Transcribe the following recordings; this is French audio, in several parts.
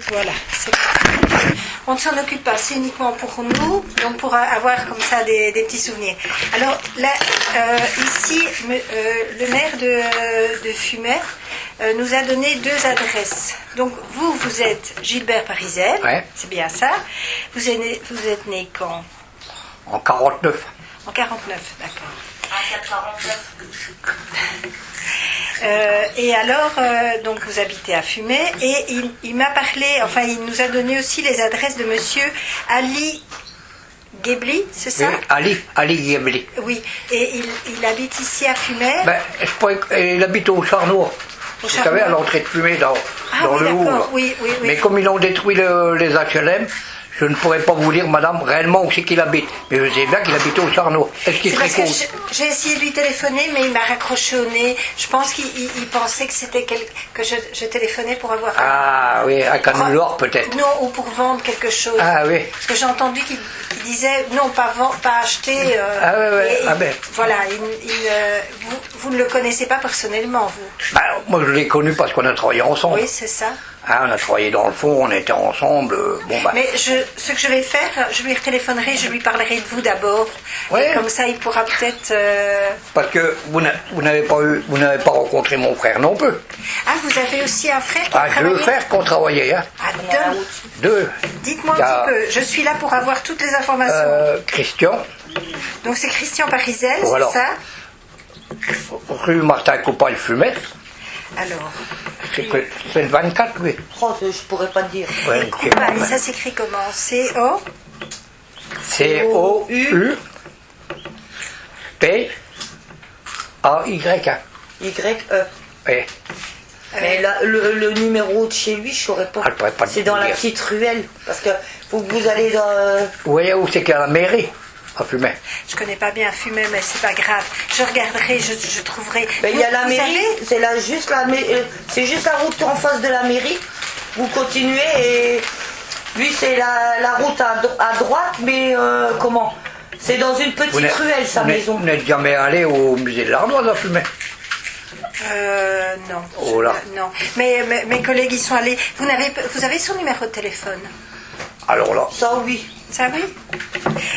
Voilà, c'est parti. On ne s'en occupe pas, c'est uniquement pour nous, donc pour avoir comme ça des petits souvenirs. Alors là, ici, le maire de Fumet nous a donné 2 adresses. Donc vous êtes Gilbert Parizel, ouais. C'est bien ça. Vous êtes né quand? En 49. En 49, d'accord. En 49. Et alors, donc vous habitez à Fumet, et il m'a parlé, enfin il nous a donné aussi les adresses de monsieur Ali Ghebli, c'est ça? Oui, Ali Ghebli. Oui, et il habite ici à Fumet. Ben, il habite au Charnois. Vous savez, à l'entrée de Fumet, dans oui, le haut. Là. Oui. Mais comme ils ont détruit les HLM, je ne pourrais pas vous dire, madame, réellement où c'est qu'il habite. Mais je sais bien qu'il habite au Charnois. Est-ce qu'il serait con? J'ai essayé de lui téléphoner, mais il m'a raccroché au nez. Je pense qu'il pensait que c'était que je téléphonais pour avoir... Ah oui, à Canulor peut-être. Non, ou pour vendre quelque chose. Ah oui. Parce que j'ai entendu qu'il disait, non, pas acheter. Ben. Voilà, vous ne le connaissez pas personnellement, vous? Ben, moi je l'ai connu parce qu'on a travaillé ensemble. Oui, c'est ça. On a travaillé dans le fond, on était ensemble. Mais ce que je vais faire, je lui retéléphonerai, je lui parlerai de vous d'abord. Ouais. Comme ça, il pourra peut-être... Parce que vous n'avez pas rencontré mon frère non plus. Ah, vous avez aussi un frère qui a travaillé? 2 frères qui ont travaillé. Hein. Ah, 2. Dites-moi un petit peu, je suis là pour avoir toutes les informations. Christian. Donc c'est Christian Parizel, voilà. C'est ça? Rue Martin Coupaille Fumet. Alors. C'est le 24, oui. Oh, je pourrais pas te dire. Ouais, Coupaille, ça s'écrit comment? C-O? C-O-U P-A-Y. Y-E. Oui. Mais là, le numéro de chez lui, je saurais pas. C'est dans la petite ruelle. Parce que faut que vous allez dans... Vous voyez où c'est qu'il y a la mairie? À Fumet. Je connais pas bien Fumet, mais c'est pas grave. Je regarderai, je trouverai. Ben, il y a la mairie, c'est juste la route en face de la mairie. Vous continuez et lui c'est la route à droite, mais comment? C'est dans une petite ruelle sa maison. Vous n'êtes jamais allé au musée de l'Ardoise à Fumet? Non. Oh là. Non. Mais mes collègues y sont allés. Vous avez son numéro de téléphone? Alors là. Ça oui. Ça oui.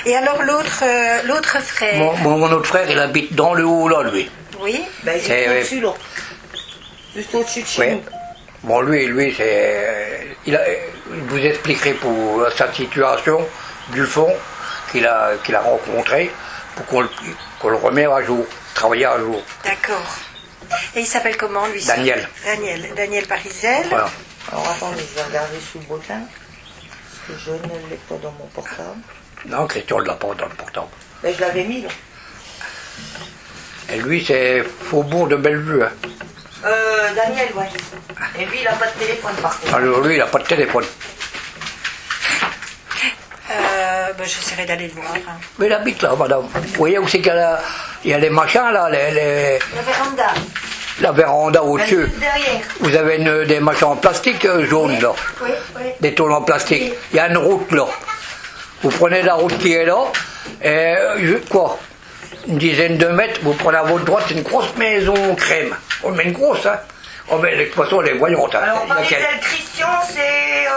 Et alors l'autre frère? Mon autre frère, il habite dans le haut là, lui. Oui. Ben, il est au-dessus là. Juste au-dessus de chez nous. Bon, lui, c'est... Il vous expliquerai pour sa situation du fond qu'il a rencontré pour qu'on le remette à jour, travailler à jour. D'accord. Et il s'appelle comment, lui? Daniel. Daniel Parizel. Voilà. Alors attendez, je vais regarder sous le bottin. Parce que je ne l'ai pas dans mon portable. Non, Christian ne l'a pas dans le portable. Mais je l'avais mis là. Et lui, c'est Faubourg de Bellevue. Hein. Daniel, ouais. Et lui, il n'a pas de téléphone par contre. Alors lui, il n'a pas de téléphone. J'essaierai d'aller le voir. Hein. Mais il habite là, madame. Vous voyez où c'est qu'il y a les machins là, La véranda. la véranda au-dessus. Juste derrière. Vous avez des machins en plastique jaunes là. Oui. Des tôles en plastique. Oui. Il y a une route là. Vous prenez la route qui est là, et une dizaine de mètres, vous prenez à votre droite, c'est une grosse maison crème. On met une grosse, hein. Oh, mais de toute façon, elle est voyante. Hein. Alors, Parizel Christian, c'est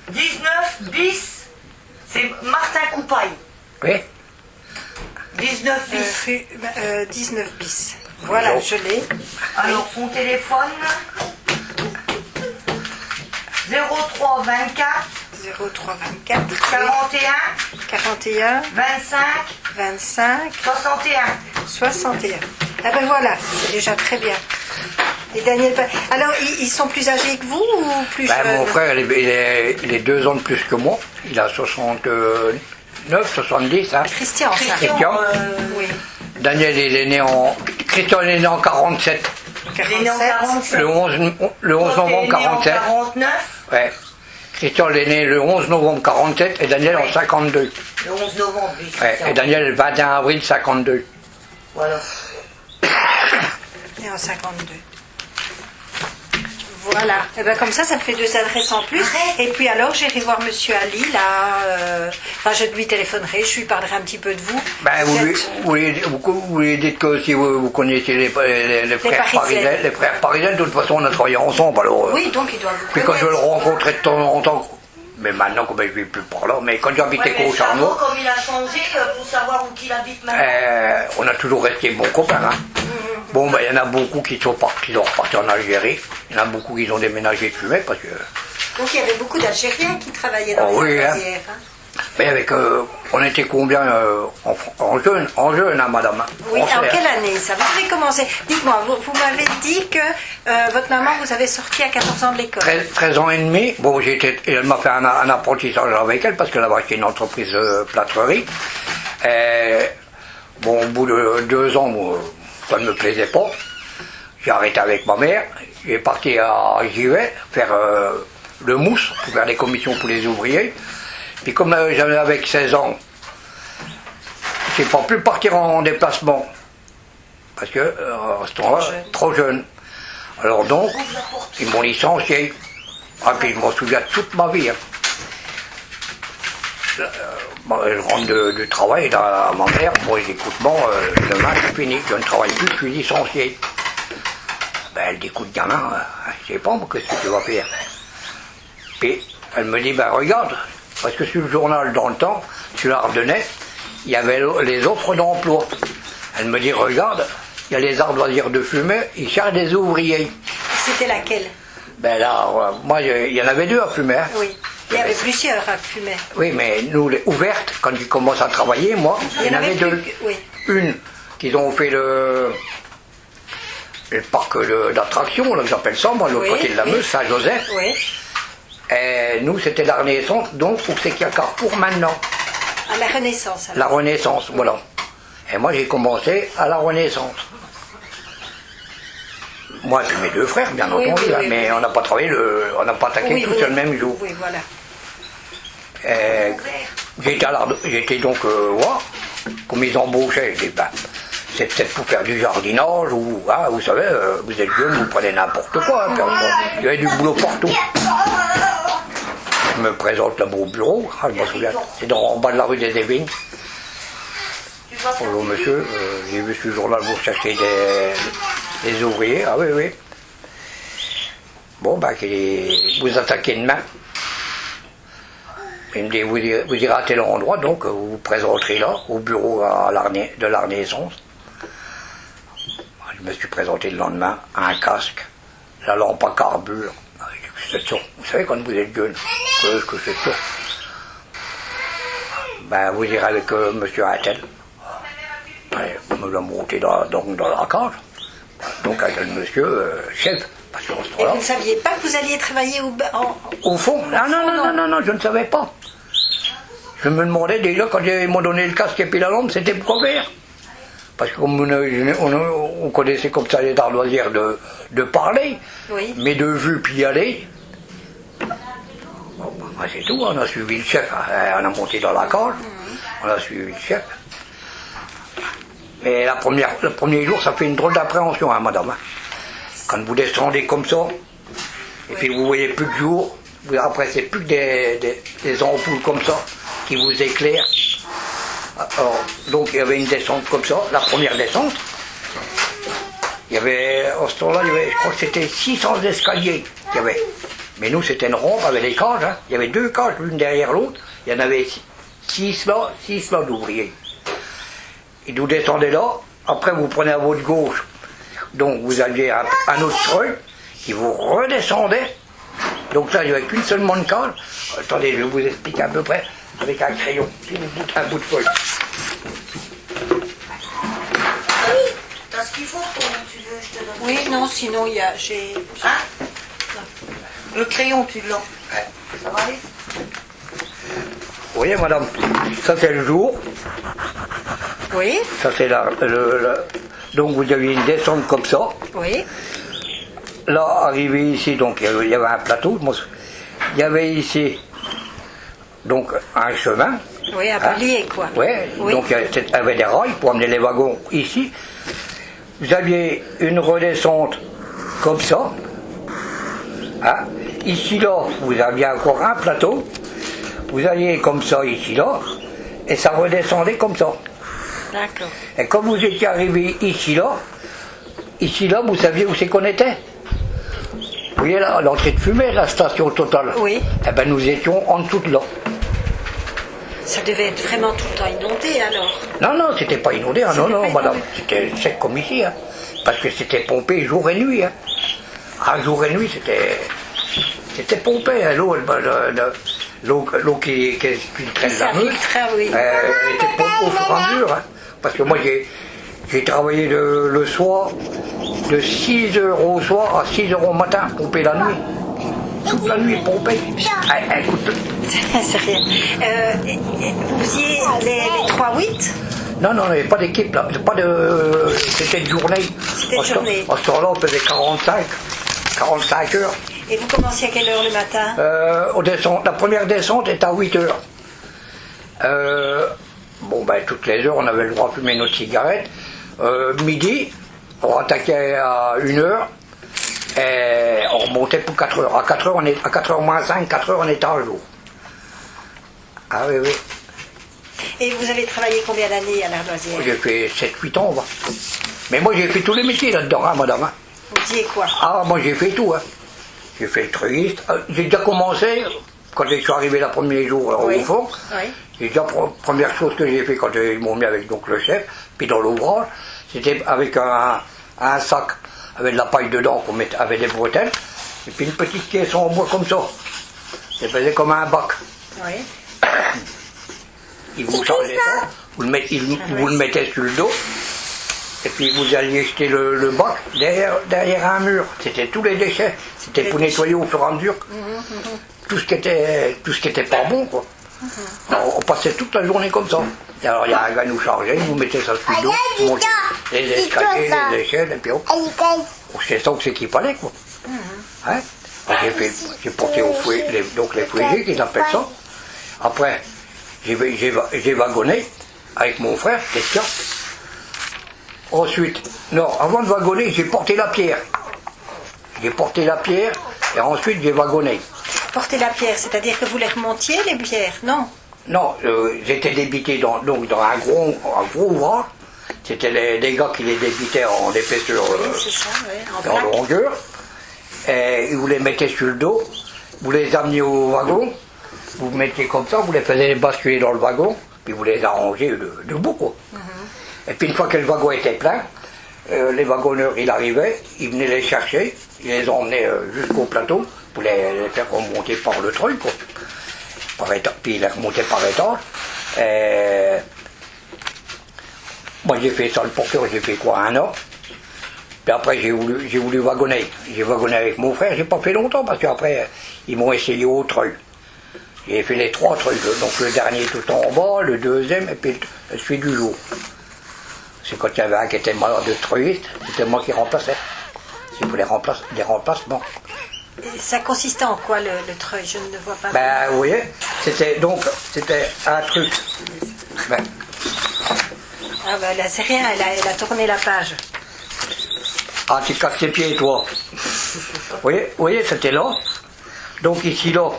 19 bis. C'est Martin Coupaille. Oui. 19 bis. 19 bis. Voilà, Alors. je l'ai. Alors, son téléphone 03 24 0324 41 25 61. Ah ben voilà, c'est déjà très bien. Et Daniel, alors ils sont plus âgés que vous ou plus jeunes? Mon frère, il est 2 ans de plus que moi. Il a 69, 70. Hein. Christian, ça. Christian. Oui. Daniel, Christian, il est né en 47. Il est né en 47. Le 11 novembre 47. 49. Ouais. Christian il est né le 11 novembre 47 et Daniel en 52. Le 11 novembre, lui. Ouais, et Daniel le 21 avril 52. Voilà. Et en 52. Voilà. Et ben comme ça me fait 2 adresses en plus. Et puis alors, j'irai voir Monsieur Ali, là. Enfin, je lui téléphonerai, je lui parlerai un petit peu de vous. Ben, vous lui dites que si vous connaissez les frères parisiens, de toute façon, on a travaillé ensemble. Alors, oui, donc il doit vous puis connaître. quand je le rencontrais de temps en temps, mais maintenant, comme je ne vis plus par là, mais quand j'habitais qu'au Charnot, comme il a changé, pour savoir où il habite maintenant. on a toujours resté bons copains. Hein. Bon, ben, il y en a beaucoup qui sont repartis en Algérie. Il y en a beaucoup qui ont déménagé de Fumay parce que. Donc il y avait beaucoup d'Algériens qui travaillaient dans les ardoisières. Mais avec, on était combien en jeune, hein, madame? Oui, en quelle année ça? Vous avez commencé. Dites-moi, vous m'avez dit que votre maman vous avait sorti à 14 ans de l'école. 13 ans et demi. Bon, elle m'a fait un apprentissage avec elle parce qu'elle avait acheté une entreprise plâtrerie. Bon, au bout de 2 ans, ça ne me plaisait pas. J'ai arrêté avec ma mère. J'ai parti à Givet faire le mousse pour faire des commissions pour les ouvriers. Puis comme j'avais avec 16 ans, j'ai pas pu partir en déplacement. Parce que à ce temps-là, trop jeune. Alors donc, ils m'ont licencié. Ah, puis je m'en souviens toute ma vie. Hein. Je rentre du travail à ma mère, bon, je dis, écoute, bon, demain c'est fini, je ne travaille plus, je suis licencié. Ben, elle dit, écoute, gamin, je sais pas, qu'est-ce que tu vas faire? Puis, elle me dit, ben, regarde, parce que sur le journal, dans le temps, sur l'Ardennais, il y avait les offres d'emploi. Elle me dit, regarde, il y a les ardoisières de Fumay, ils cherchent des ouvriers. C'était laquelle? Ben là, moi, il y en avait 2 à Fumay. Hein. Oui. Il y avait plusieurs à Fumay. Oui, mais nous, les ouvertes, quand j'ai commencé à travailler, moi, il y en avait 2. Oui. Une, qu'ils ont fait le parc d'attractions, là, que j'appelle ça, moi, l'autre côté de la Meuse, Saint-Joseph. Oui. Et nous, c'était la Renaissance, donc, où c'est qu'il y a Carrefour maintenant. À la Renaissance, alors. La Renaissance, voilà. Et moi, j'ai commencé à la Renaissance. Moi et puis mes 2 frères, bien entendu, oui, hein, mais on n'a pas travaillé, on n'a pas attaqué tous le même jour. Oui, voilà. J'étais donc, ouais, comme ils embauchaient, je dis, ben, c'est peut-être pour faire du jardinage, ou, ah, vous savez, vous êtes jeune, vous prenez n'importe quoi, hein, il y avait du boulot partout. Je me présente là-bas au bureau, ah, je me souviens, c'est en bas de la rue des Évignes. Bonjour monsieur, j'ai vu ce jour-là vous chercher des ouvriers, ah oui, oui. Bon, ben, vous attaquez demain. Il me dit, vous irez à tel endroit, donc vous vous présenterez là, au bureau de la Renaissance. Je me suis présenté le lendemain, un casque, la lampe à carbure. C'est ça. Vous savez, quand vous êtes jeune, que c'est ça. Ben, vous irez avec monsieur Attel. Me l'a monté dans la cage. Donc, avec le monsieur chef. Parce et vous ne saviez pas que vous alliez travailler au fond? Non, je ne savais pas. Je me demandais déjà, quand ils m'ont donné le casque et puis la lampe, c'était pour quoi faire? Parce que comme on connaissait comme ça les ardoisières de parler, oui. Mais de vue puis y aller. Bon, ben, c'est tout, on a suivi le chef, on a monté dans la cage, on a suivi le chef. Mais le premier jour, ça fait une drôle d'appréhension, hein, madame. Hein. Quand vous descendez comme ça, et puis vous voyez plus de jour, après c'est plus que des ampoules comme ça qui vous éclairent. Alors, donc il y avait une descente comme ça, la première descente. Il y avait, à ce temps-là, je crois que c'était 600 escaliers qu'il y avait. Mais nous, c'était une rampe avec des cages. Hein. Il y avait 2 cages, l'une derrière l'autre. Il y en avait 6 là d'ouvriers. Et vous descendez là, après vous prenez à votre gauche. Donc vous aviez un autre treuil qui vous redescendait. Donc là, il n'y avait qu'une seule cage. Attendez, je vais vous expliquer à peu près avec un crayon, un bout de feuille. T'as ce qu'il faut, toi, tu veux, je te donne. Oui, non, sinon il y a. Hein? Le crayon, tu l'as. Ouais. Ça va aller? Vous voyez, madame, ça c'est le jour. Oui. Ça c'est donc vous aviez une descente comme ça. Oui. Là, arrivé ici, donc il y avait un plateau. Il y avait ici, donc, un chemin. Oui, un palier, quoi. Ouais, Oui. Donc il y avait des rails pour amener les wagons ici. Vous aviez une redescente comme ça. Hein? Ici là, vous aviez encore un plateau, vous alliez comme ça ici là, et ça redescendait comme ça. D'accord. Et comme vous étiez arrivé ici là, vous saviez où c'est qu'on était. Vous voyez là, l'entrée de fumée, la station Total. Oui. Eh ben nous étions en dessous de là. Ça devait être vraiment tout le temps inondé alors. Non, c'était pas inondé, hein, non, C'était pas madame. inondé. C'était sec comme ici, hein, parce que c'était pompé jour et nuit. Hein. Ah, jour et nuit, c'était pompé, hein, l'eau qui filtrait Ça la Meuse. filtrait, oui. Elle était pompée au fur et à mesure. Hein, parce que moi, j'ai travaillé le soir, de 6h au soir à 6h au matin, pompé la nuit. Toute la nuit, pompé. Écoute, C'est rien. Vous faisiez les 3-8 non, il n'y avait pas d'équipe là, c'était de journée. C'était de journée. À ce temps-là, on faisait 45 heures. Et vous commenciez à quelle heure le matin? La première descente est à 8 heures. Toutes les heures, on avait le droit de fumer notre cigarette. Midi, on attaquait à 1 heure et on remontait pour 4 heures. À 4 heures, à 4h moins 5, 4 heures, on était à jour. Ah oui. Et vous avez travaillé combien d'années à l'Ardoisière? J'ai fait 7-8 ans, Mais moi, j'ai fait tous les métiers là-dedans, hein, madame. Hein. Vous disiez quoi? Ah, moi, j'ai fait tout. Hein. J'ai fait le truiste. J'ai déjà commencé, quand je suis arrivé le premier jour au fond. Oui. J'ai déjà, première chose que j'ai fait quand ils m'ont mis avec donc, le chef, puis dans l'ouvrage, c'était avec un sac, avec de la paille dedans, qu'on mettait avec des bretelles, et puis une petite caisse en bois comme ça. Ça faisait comme un bac. Oui. Ils vous chargeaient ça, vous le mettez sur le dos, et puis vous alliez jeter le bac derrière un mur. C'était tous les déchets. C'était pour nettoyer au fur et à mesure tout ce qui était pas bon, quoi. Alors, on passait toute la journée comme ça. Et alors il y a un gars nous chargeait, vous mettez ça sur le dos, vous montez les escaliers, les échelles, et puis hop. C'est ça que c'est qu'il fallait, quoi. Hein? J'ai porté au fouet, donc les fouillés qu'ils appellent ça. Après, j'ai wagonné avec mon frère, question. Ensuite, avant de wagonner, j'ai porté la pierre. J'ai porté la pierre et ensuite j'ai wagonné. Porter la pierre, c'est-à-dire que vous les remontiez, les pierres, non? Non, j'étais débité dans un gros ouvrage. C'était des gars qui les débitaient en épaisseur, C'est ça, oui, en longueur. Et ils vous les mettaient sur le dos, vous les ameniez au wagon, vous mettiez comme ça, vous les faisiez basculer dans le wagon, puis vous les arrangez debout, quoi. Et puis une fois que le wagon était plein, les wagonneurs, ils arrivaient, ils venaient les chercher, ils les emmenaient jusqu'au plateau pour les faire remonter par le truc, quoi. Puis ils les remontaient par étage. Et moi j'ai fait ça, le porteur, j'ai fait quoi, 1 an. Puis après j'ai voulu wagonner. J'ai wagonné avec mon frère, j'ai pas fait longtemps parce qu'après ils m'ont essayé au treuil. J'ai fait les 3 trucs, donc le dernier tout en bas, le deuxième et puis celui du jour. C'est quand il y avait un qui était malade de treuilliste, c'était moi qui remplaçais. C'est pour des remplacements. Et ça consistait en quoi le treuil? Je ne le vois pas. Ben vous voyez, c'était un truc. Ben, Ah ben là c'est rien, elle a tourné la page. ah, tu casses tes pieds, toi. Vous voyez, c'était là. Donc ici, là,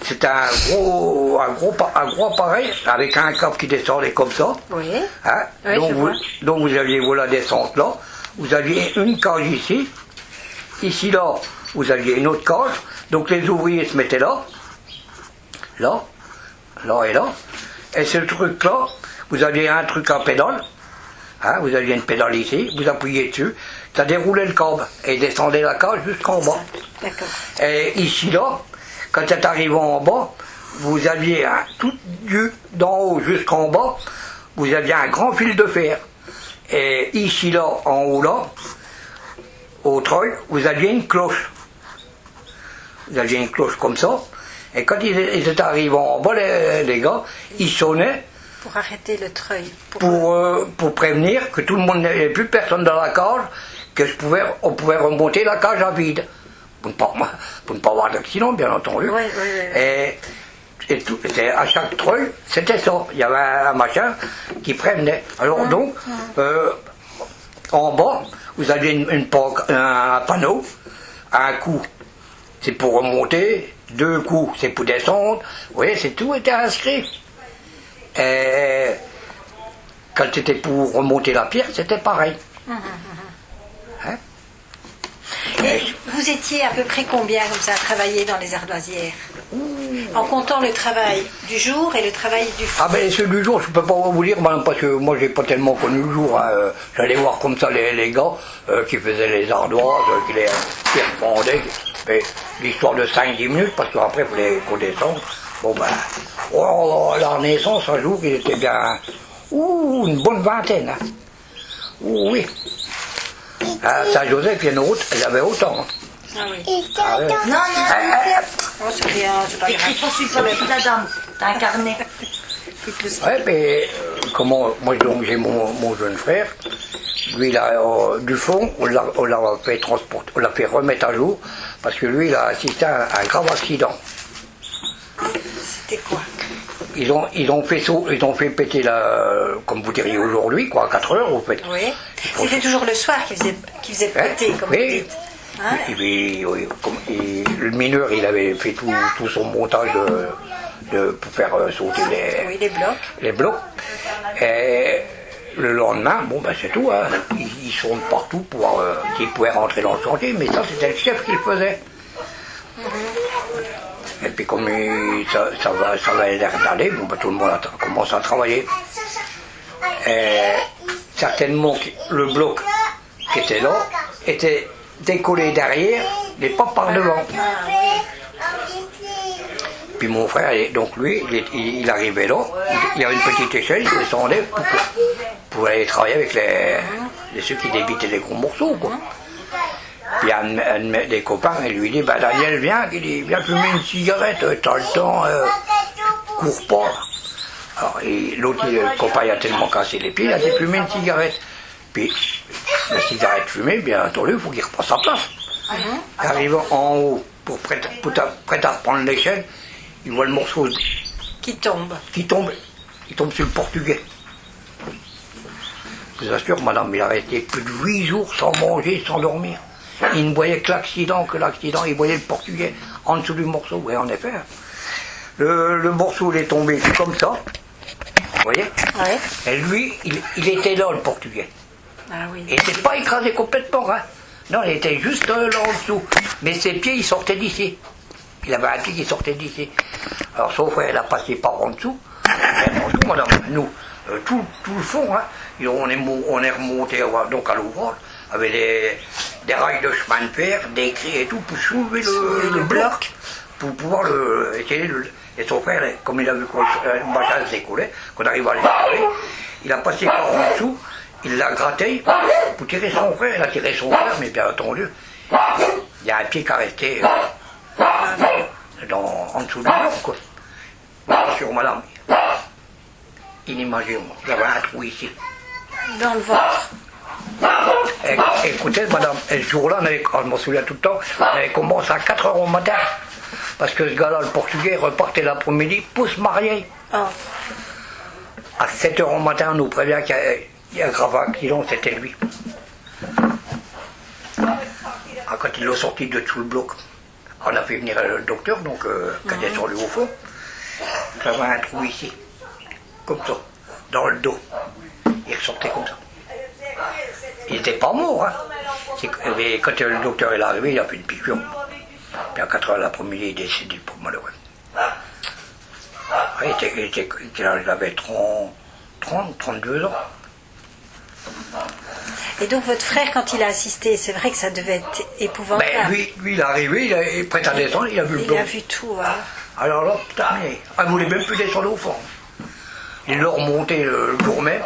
c'était un gros appareil avec un câble qui descendait comme ça. Oui. Hein? Oui, Donc vous aviez la descente là. Vous aviez une cage ici. Ici, là, vous aviez une autre cage. Donc les ouvriers se mettaient là. Là et là. Et ce truc-là, vous aviez un truc à pédale. Hein, vous aviez une pédale ici, vous appuyez dessus, ça déroulait le câble et descendait la cage jusqu'en bas. D'accord. Et ici là, quand c'est arrivé en bas, vous aviez tout d'en haut jusqu'en bas, vous aviez un grand fil de fer. Et ici là, en haut là, au treuil, vous aviez une cloche. Vous aviez une cloche comme ça. Et quand ils étaient arrivés en bas, les gars, ils sonnaient. Pour arrêter le treuil. Pour prévenir que tout le monde n'avait plus personne dans la cage, on pouvait remonter la cage à vide. Pour ne pas avoir d'accident, bien entendu. Oui. Et à chaque treuil, c'était ça. Il y avait un machin qui prévenait. Alors donc, en bas, vous aviez un panneau, un coup c'est pour remonter, 2 coups, c'est pour descendre. Vous voyez, c'est tout était inscrit. Et quand c'était pour remonter la pierre, c'était pareil. Hein? Et vous étiez à peu près combien comme ça à travailler dans les ardoisières? En comptant le travail du jour et le travail du fond. Ah ben ceux du jour, je peux pas vous dire, madame, parce que moi j'ai pas tellement connu le jour. Hein. J'allais voir comme ça les gars qui faisaient les ardoises, qui refondaient. Mais l'histoire de 5-10 minutes, parce qu'après il fallait qu'on descende. Bon ben, oh, la Renaissance, un jour, il était bien... une bonne vingtaine. Hein. Oui. À Saint-Joseph, il y en a autre, elle avait autant. Hein. Ah oui. Ah, ouais. Non, Oh, c'est rien, c'est pas écris grave. pas sur le papier, la dame. T'as un carnet. Ouais, mais comment, moi donc j'ai mon jeune frère, lui il a du fond, on l'a fait transporter, on l'a fait remettre à jour, parce que lui il a assisté à un grave accident. C'était quoi? Ils ont fait péter comme vous diriez aujourd'hui, quoi, à 4 heures, vous faites. Oui. C'était toujours le soir qui faisait péter, comme vous Oui. dites. Hein? Et puis, oui, le mineur, il avait fait tout son montage pour faire sauter Les blocs. Et le lendemain, bon ben c'est tout, hein. Ils sont partout pour voir s'ils pouvaient rentrer dans le chantier, mais ça c'était le chef qui le faisait. Et puis comme ça va l'air d'aller, bon ben tout le monde a commencé à travailler. Et certainement le bloc qui était là était décollé derrière, mais pas par devant. Puis mon frère, donc lui, il arrivait là, il y avait une petite échelle, il descendait pour aller travailler avec ceux qui débitaient les gros morceaux, quoi. Puis un des copains, il lui dit, bah Daniel, viens fumer une cigarette, t'as le temps, cours pas. Alors l'autre, le copain, il a tellement cassé les pieds, il a dit fumer une cigarette. Puis la cigarette fumée, bien entendu, il faut qu'il reprenne sa place. Arrivant en haut, prêt à reprendre l'échelle, il voit le morceau Qui tombe. il tombe sur le portugais. Je vous assure, madame, il a resté plus de 8 jours sans manger, sans dormir. Il ne voyait que l'accident, il voyait le portugais en dessous du morceau. Oui, en effet. Le morceau, il est tombé comme ça. Vous voyez? Ouais. Et lui, il était là, le portugais. Ah oui. Il n'était pas écrasé complètement, hein. Non, il était juste là en dessous. Mais ses pieds, ils sortaient d'ici. Il avait un pied qui sortait d'ici. Alors son frère, il a passé par en dessous. Et en dessous, madame, nous, tout le fond, hein, on est remonté donc à l'ouvrage, avec des rails de chemin de fer, des cris et tout, pour soulever le bloc, pour pouvoir essayer de... Et son frère, comme il a vu que le machin s'écoulait, qu'on arrive à le tirer, il a passé par en dessous, il l'a gratté pour tirer son frère, il a tiré son frère, mais bien entendu, il y a un pied qui a resté en dessous du bloc, quoi. Bien sûr, madame, inimaginable, il y avait un trou ici. Dans le ventre. Écoutez, madame, ce jour-là, je m'en souviens tout le temps, on avait commencé à 4 heures au matin. Parce que ce gars-là, le portugais, repartait l'après-midi pour se marier. Oh. À 7 heures au matin, on nous prévient qu'il y a un grave accident, c'était lui. Quand il est sorti de tout le bloc, on a fait venir le docteur, donc quand il est sur le haut fond, il avait un trou ici, comme ça, dans le dos. Il ressortait comme ça. Il n'était pas mort, hein. Mais quand le docteur est arrivé, il a fait une piqûre. Puis à 4 heures l'après-midi, il est décédé, pour malheureux. Il avait 32 ans. Et donc votre frère, quand il a assisté, c'est vrai que ça devait être épouvantable. Ben, lui, il est arrivé, il est prêt à descendre, il a vu le bloc. Il a vu tout. Hein. Alors là, putain, il ne voulait même plus descendre au fond. Il l'a remonté le jour même.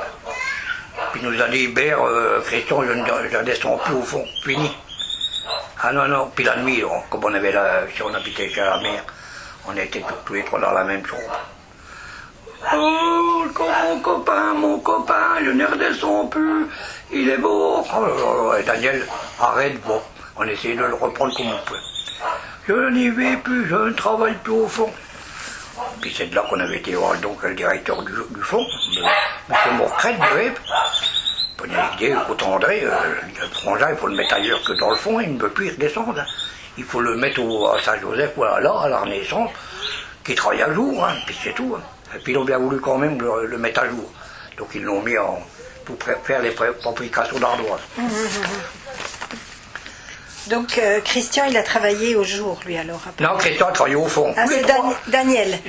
Puis il nous a dit, Hébert, Christian, je ne descends plus au fond, fini. Ah non, puis la nuit, comme on avait si on habitait chez la mère, on était tous les trois dans la même chambre. Oh, mon copain, je ne redescends plus, il est beau. Oh, et Daniel, arrête, bon, on essayait de le reprendre comme on pouvait. Je n'y vais plus, je ne travaille plus au fond. Puis c'est de là qu'on avait été voir donc le directeur du fond, M. Morcret de Hep. On a dit, écoute André, le frangin, il faut le mettre ailleurs que dans le fond, il ne peut plus y redescendre. il faut le mettre à Saint-Joseph, voilà, là, à la Renaissance, qui travaille à jour, hein, puis c'est tout. Hein. Et puis ils ont bien voulu quand même le mettre à jour. Donc ils l'ont mis pour faire les fabrications d'ardoises. Donc Christian, il a travaillé au jour, lui, alors après. Non, Christian a travaillé au fond. Ah, c'est Daniel.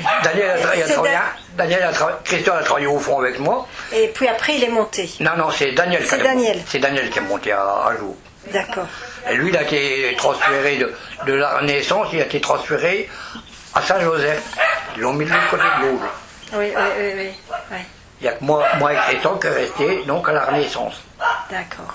Christian a travaillé au fond avec moi. Et puis après, il est monté. Non, c'est Daniel. C'est Daniel. C'est Daniel qui est monté à jour. D'accord. Et lui, il a été transféré de la Renaissance, il a été transféré à Saint-Joseph. Ils l'ont mis de l'autre côté de l'eau. Oui. Il n'y a que moi et Christian qui est resté donc à la Renaissance. D'accord.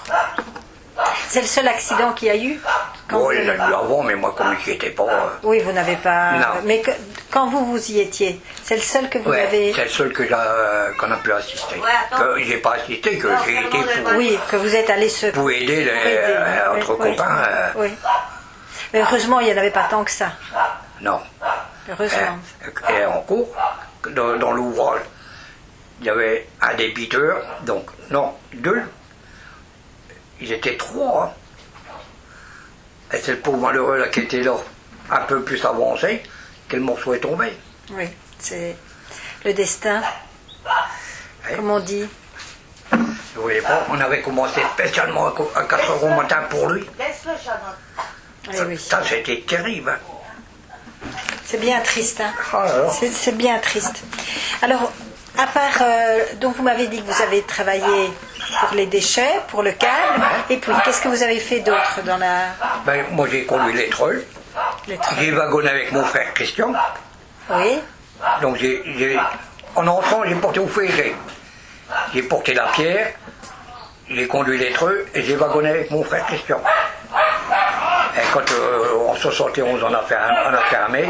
C'est le seul accident qu'il y a eu Bon, il y en a eu avant, mais moi, comme je n'y étais pas... Oui, vous n'avez pas... Non. Mais quand vous y étiez, c'est le seul que vous avez... c'est le seul qu'on a pu assister. Que j'ai pas assisté, que j'ai été pour... Oui, que vous êtes allé se... Pour aider entre copains. Oui. Mais heureusement, il n'y en avait pas tant que ça. Non. Heureusement. Et en cours, dans l'ouvrage, il y avait un débiteur, donc, non, 2. Ils étaient 3. Et c'est le pauvre malheureux là qui était là, un peu plus avancé, que le morceau est tombé. Oui, c'est le destin, comme on dit. Vous voyez pas, on avait commencé spécialement à 4 h au matin pour lui. Ça, c'était terrible. Hein. C'est bien triste. Hein. Oh c'est bien triste. Alors, à part, donc vous m'avez dit que vous avez travaillé pour les déchets, pour le calme, et puis qu'est-ce que vous avez fait d'autre dans la... Moi j'ai conduit les trolls, j'ai wagonné avec mon frère Christian. Oui. Donc en enfant j'ai porté au ferré, j'ai porté la pierre, j'ai conduit les trolls et j'ai wagonné avec mon frère Christian. Et quand en 71 on a fermé,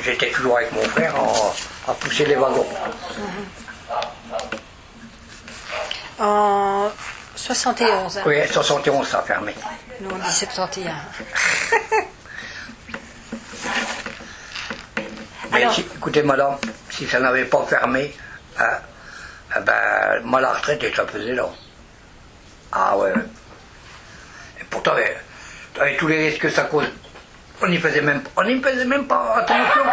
j'étais toujours avec mon frère à pousser les wagons. En 71. Hein. Oui, 71 ça a fermé. Nous on dit 71. Mais alors, écoutez madame, si ça n'avait pas fermé, moi la retraite ça faisait long. Ah ouais. Et pourtant, avec tous les risques que ça cause, on n'y faisait même pas attention.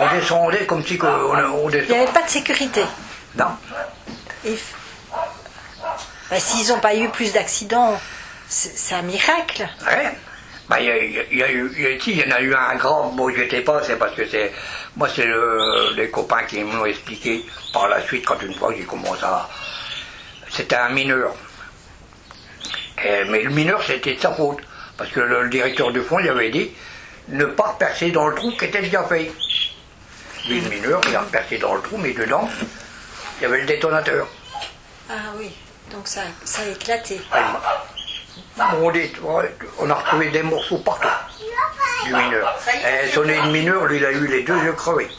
On descendait comme si on descendait. Il n'y avait pas de sécurité. Non. S'ils n'ont pas eu plus d'accidents, c'est un miracle. Ouais. Il y en a eu un grand, bon je n'étais pas, c'est parce que c'est les copains qui m'ont expliqué par la suite quand une fois j'ai commencé à... C'était un mineur. Mais le mineur c'était de sa faute, parce que le directeur du fond il avait dit ne pas percer dans le trou qui était déjà fait. Lui le mineur il a percé dans le trou, mais dedans il y avait le détonateur. Ah oui, donc ça a éclaté. On a retrouvé des morceaux partout du mineur. Et son nez de mineur, lui, il a eu les 2 yeux crevés.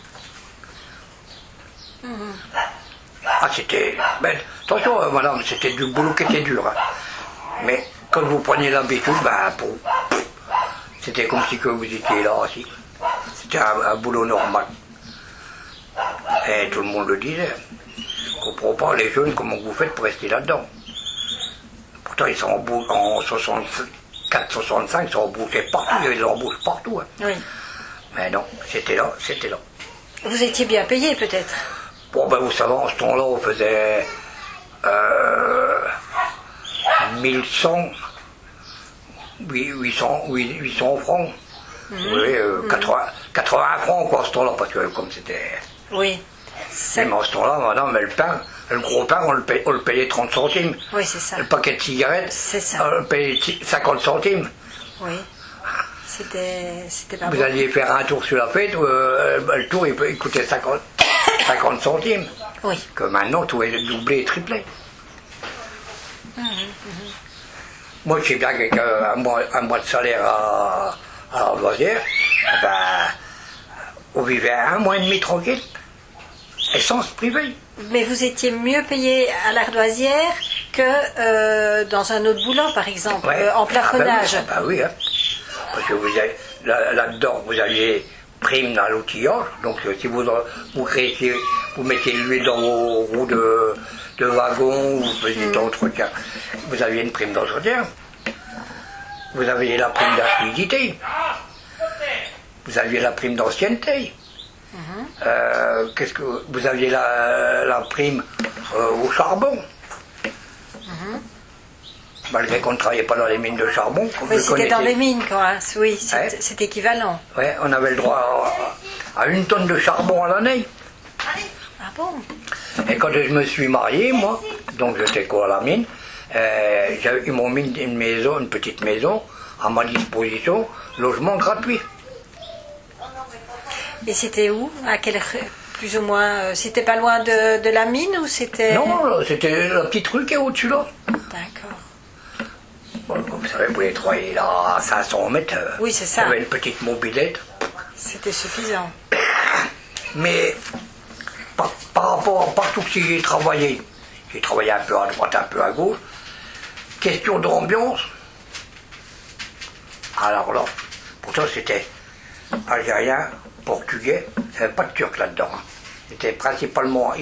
Ah, c'était... attention, madame, c'était du boulot qui était dur. Hein. Mais quand vous preniez l'habitude, c'était comme si que vous étiez là aussi. C'était un boulot normal. Et tout le monde le disait. Je ne comprends pas les jeunes, comment vous faites pour rester là-dedans. Pourtant, ils sont en 64-65, ils sont embauchés partout, il y avait des embauches partout. Hein. Oui. Mais non, c'était là, c'était là. Vous étiez bien payé peut-être? Bon, vous savez, en ce temps-là, on faisait 1100, 800 francs. Oui, 80 francs, quoi, en ce temps-là, parce que comme c'était... Oui. Même en ce temps-là, madame, le gros pain, on le payait 30 centimes. Oui, c'est ça. Le paquet de cigarettes, on le payait 50 centimes. Oui. C'était pas Vous bon. alliez faire un tour sur la fête, le tour il coûtait 50 centimes. Oui. Que maintenant, tout est doublé et triplé. Moi, je sais bien qu'avec un mois de salaire à Ardoisière, on vivait 1 mois et demi tranquille. Essence privée. Mais vous étiez mieux payé à l'Ardoisière que dans un autre boulot, par exemple, en plafonnage. Oui, hein. Parce que là-dedans, vous aviez prime dans l'outillage. Donc, si vous mettiez l'huile dans vos roues de wagon, ou vous faisiez d'entretien, vous aviez une prime d'entretien. vous aviez la prime d'activité, vous aviez la prime d'ancienneté, qu'est-ce que vous aviez la prime au charbon. Malgré qu'on ne travaillait pas dans les mines de charbon. Oui, c'était dans les mines, quoi. Oui, Ouais. c'est équivalent. Ouais, on avait le droit à 1 tonne de charbon à l'année. Ah bon? Et quand je me suis marié, moi, donc j'étais quoi à la mine, ils m'ont mis une maison, une petite maison, à ma disposition, logement gratuit. Et c'était où? À quelle plus ou moins? C'était pas loin de la mine ou c'était... Non, c'était la petite rue qui est au-dessus là. D'accord. Bon, vous savez, vous pouvez travailler là à 500 mètres. Oui, c'est ça. Il y avait une petite mobilette. C'était suffisant. Mais par rapport à partout que j'ai travaillé un peu à droite, un peu à gauche, question d'ambiance. Alors là, pourtant c'était algérien, portugais, il n'y avait pas de turc là-dedans. Hein. C'était principalement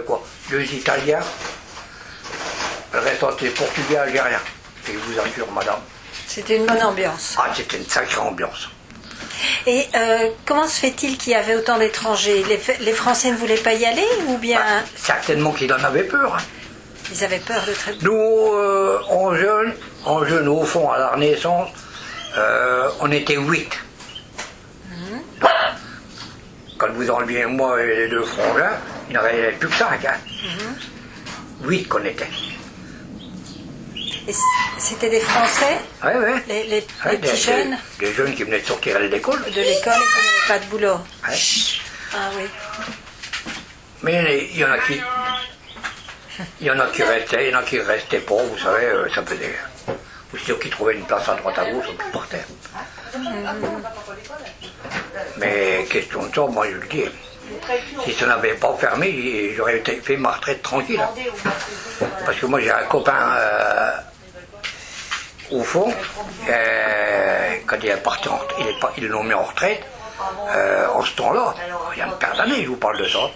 quoi, 2 Italiens, le reste c'était portugais, algérien. Et je vous assure, madame. C'était une bonne ambiance. Ah, c'était une sacrée ambiance. Et comment se fait-il qu'il y avait autant d'étrangers? Les Français ne voulaient pas y aller ou bien Certainement qu'ils en avaient peur. Hein. ils avaient peur de traiter? Nous, en jeune, au fond, à la Renaissance, on était 8. Quand vous enleviez moi et les 2 frangins, il n'y en avait plus que 5. Hein. 8 qu'on était. Et c'était des Français? Oui, oui. Les petits jeunes? Des jeunes qui venaient de sortir de l'école. De l'école et qui n'avaient pas de boulot. Ouais. Ah oui. Mais il y en a qui... Il y en a qui restaient, il y en a qui restaient pas, vous savez, ça faisait... Aussitôt qu'ils trouvaient une place à droite à gauche, on partait. Mais question de ça, moi je le dis, si ça n'avait pas fermé, j'aurais fait ma retraite tranquille. Hein. Parce que moi j'ai un copain au fond, quand il est parti, ils l'ont mis en retraite, en ce temps-là, il y a une paire d'années, je vous parle de ça,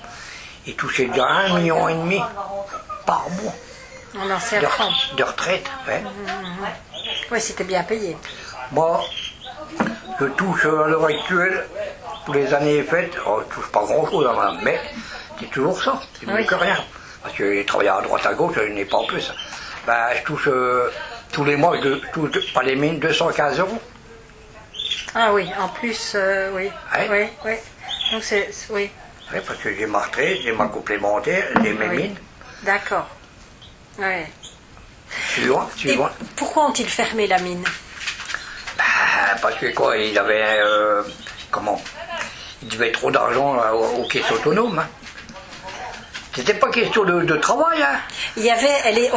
il touchait déjà 1,5 million par mois. En ancien franc. De retraite, ouais. Oui, c'était bien payé. Moi, je touche à l'heure actuelle, tous les années faites, oh, je touche pas grand-chose, hein, mais c'est toujours ça, c'est mieux que rien. Parce que j'ai travaillé à droite à gauche, je n'ai pas en plus. Ben, je touche tous les mois, pas les mines, 215 €. Ah oui, en plus, oui. Ouais. Oui, oui. Donc c'est... Oui. Oui, parce que j'ai ma retraite, j'ai ma complémentaire, j'ai mes mines. D'accord. Oui. Suivant. Et pourquoi ont-ils fermé la mine? Parce que quoi, il avait... comment? Il devait trop d'argent aux caisses autonomes. Hein. C'était pas question de travail. Hein. Il y avait...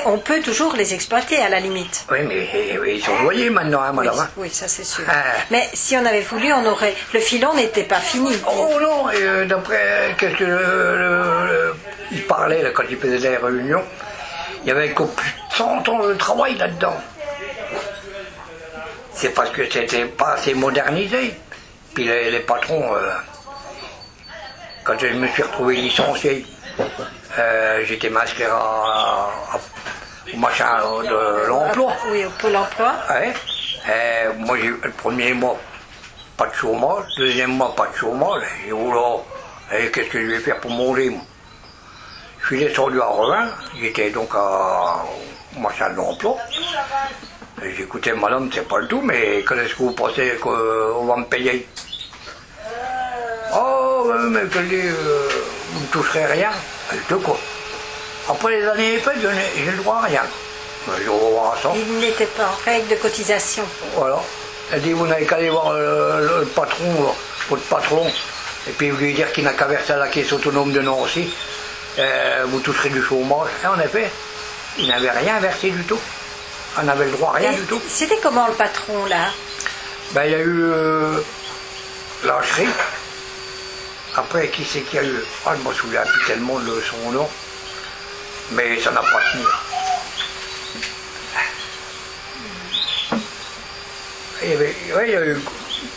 on peut toujours les exploiter à la limite. Oui, mais ils sont noyés maintenant, hein, madame. Oui, Hein. oui, ça c'est sûr. Ah. Mais si on avait voulu, on aurait... Le filon n'était pas fini. Oh non, et d'après qu'est-ce que il parlait là, quand il faisait des réunions, il y avait plus de 100 ans de travail là-dedans. C'est parce que c'était pas assez modernisé. Puis les patrons, quand je me suis retrouvé licencié, j'étais m'inscrire au machin de l'emploi. Oui, au Pôle emploi. Ouais. Moi, le premier mois, pas de chômage. Deuxième mois, pas de chômage. J'ai dit, oh là, qu'est-ce que je vais faire pour manger, moi? Je suis descendu à Revin. J'étais donc au machin de l'emploi. J'écoutais, madame, c'est pas le tout, mais quand est-ce que vous pensez qu'on va me payer? Oh, mais je dis, vous ne toucherez rien. De quoi? Après les années faites, j'ai le droit à rien. Je revois ça. Il n'était pas en règle de cotisation. Voilà. Elle dit, vous n'avez qu'à aller voir le patron, votre patron, et puis vous lui dire qu'il n'a qu'à verser à la caisse autonome de Nancy, vous toucherez du chômage. Et en effet, il n'avait rien versé du tout. On n'avait le droit à rien du tout. C'était comment le patron là? Ben, il y a eu l'Ancherie. Après, qui c'est qu'il y a eu? Ah, je me souviens plus tellement de son nom. Mais ça n'a pas tenu. Il y a eu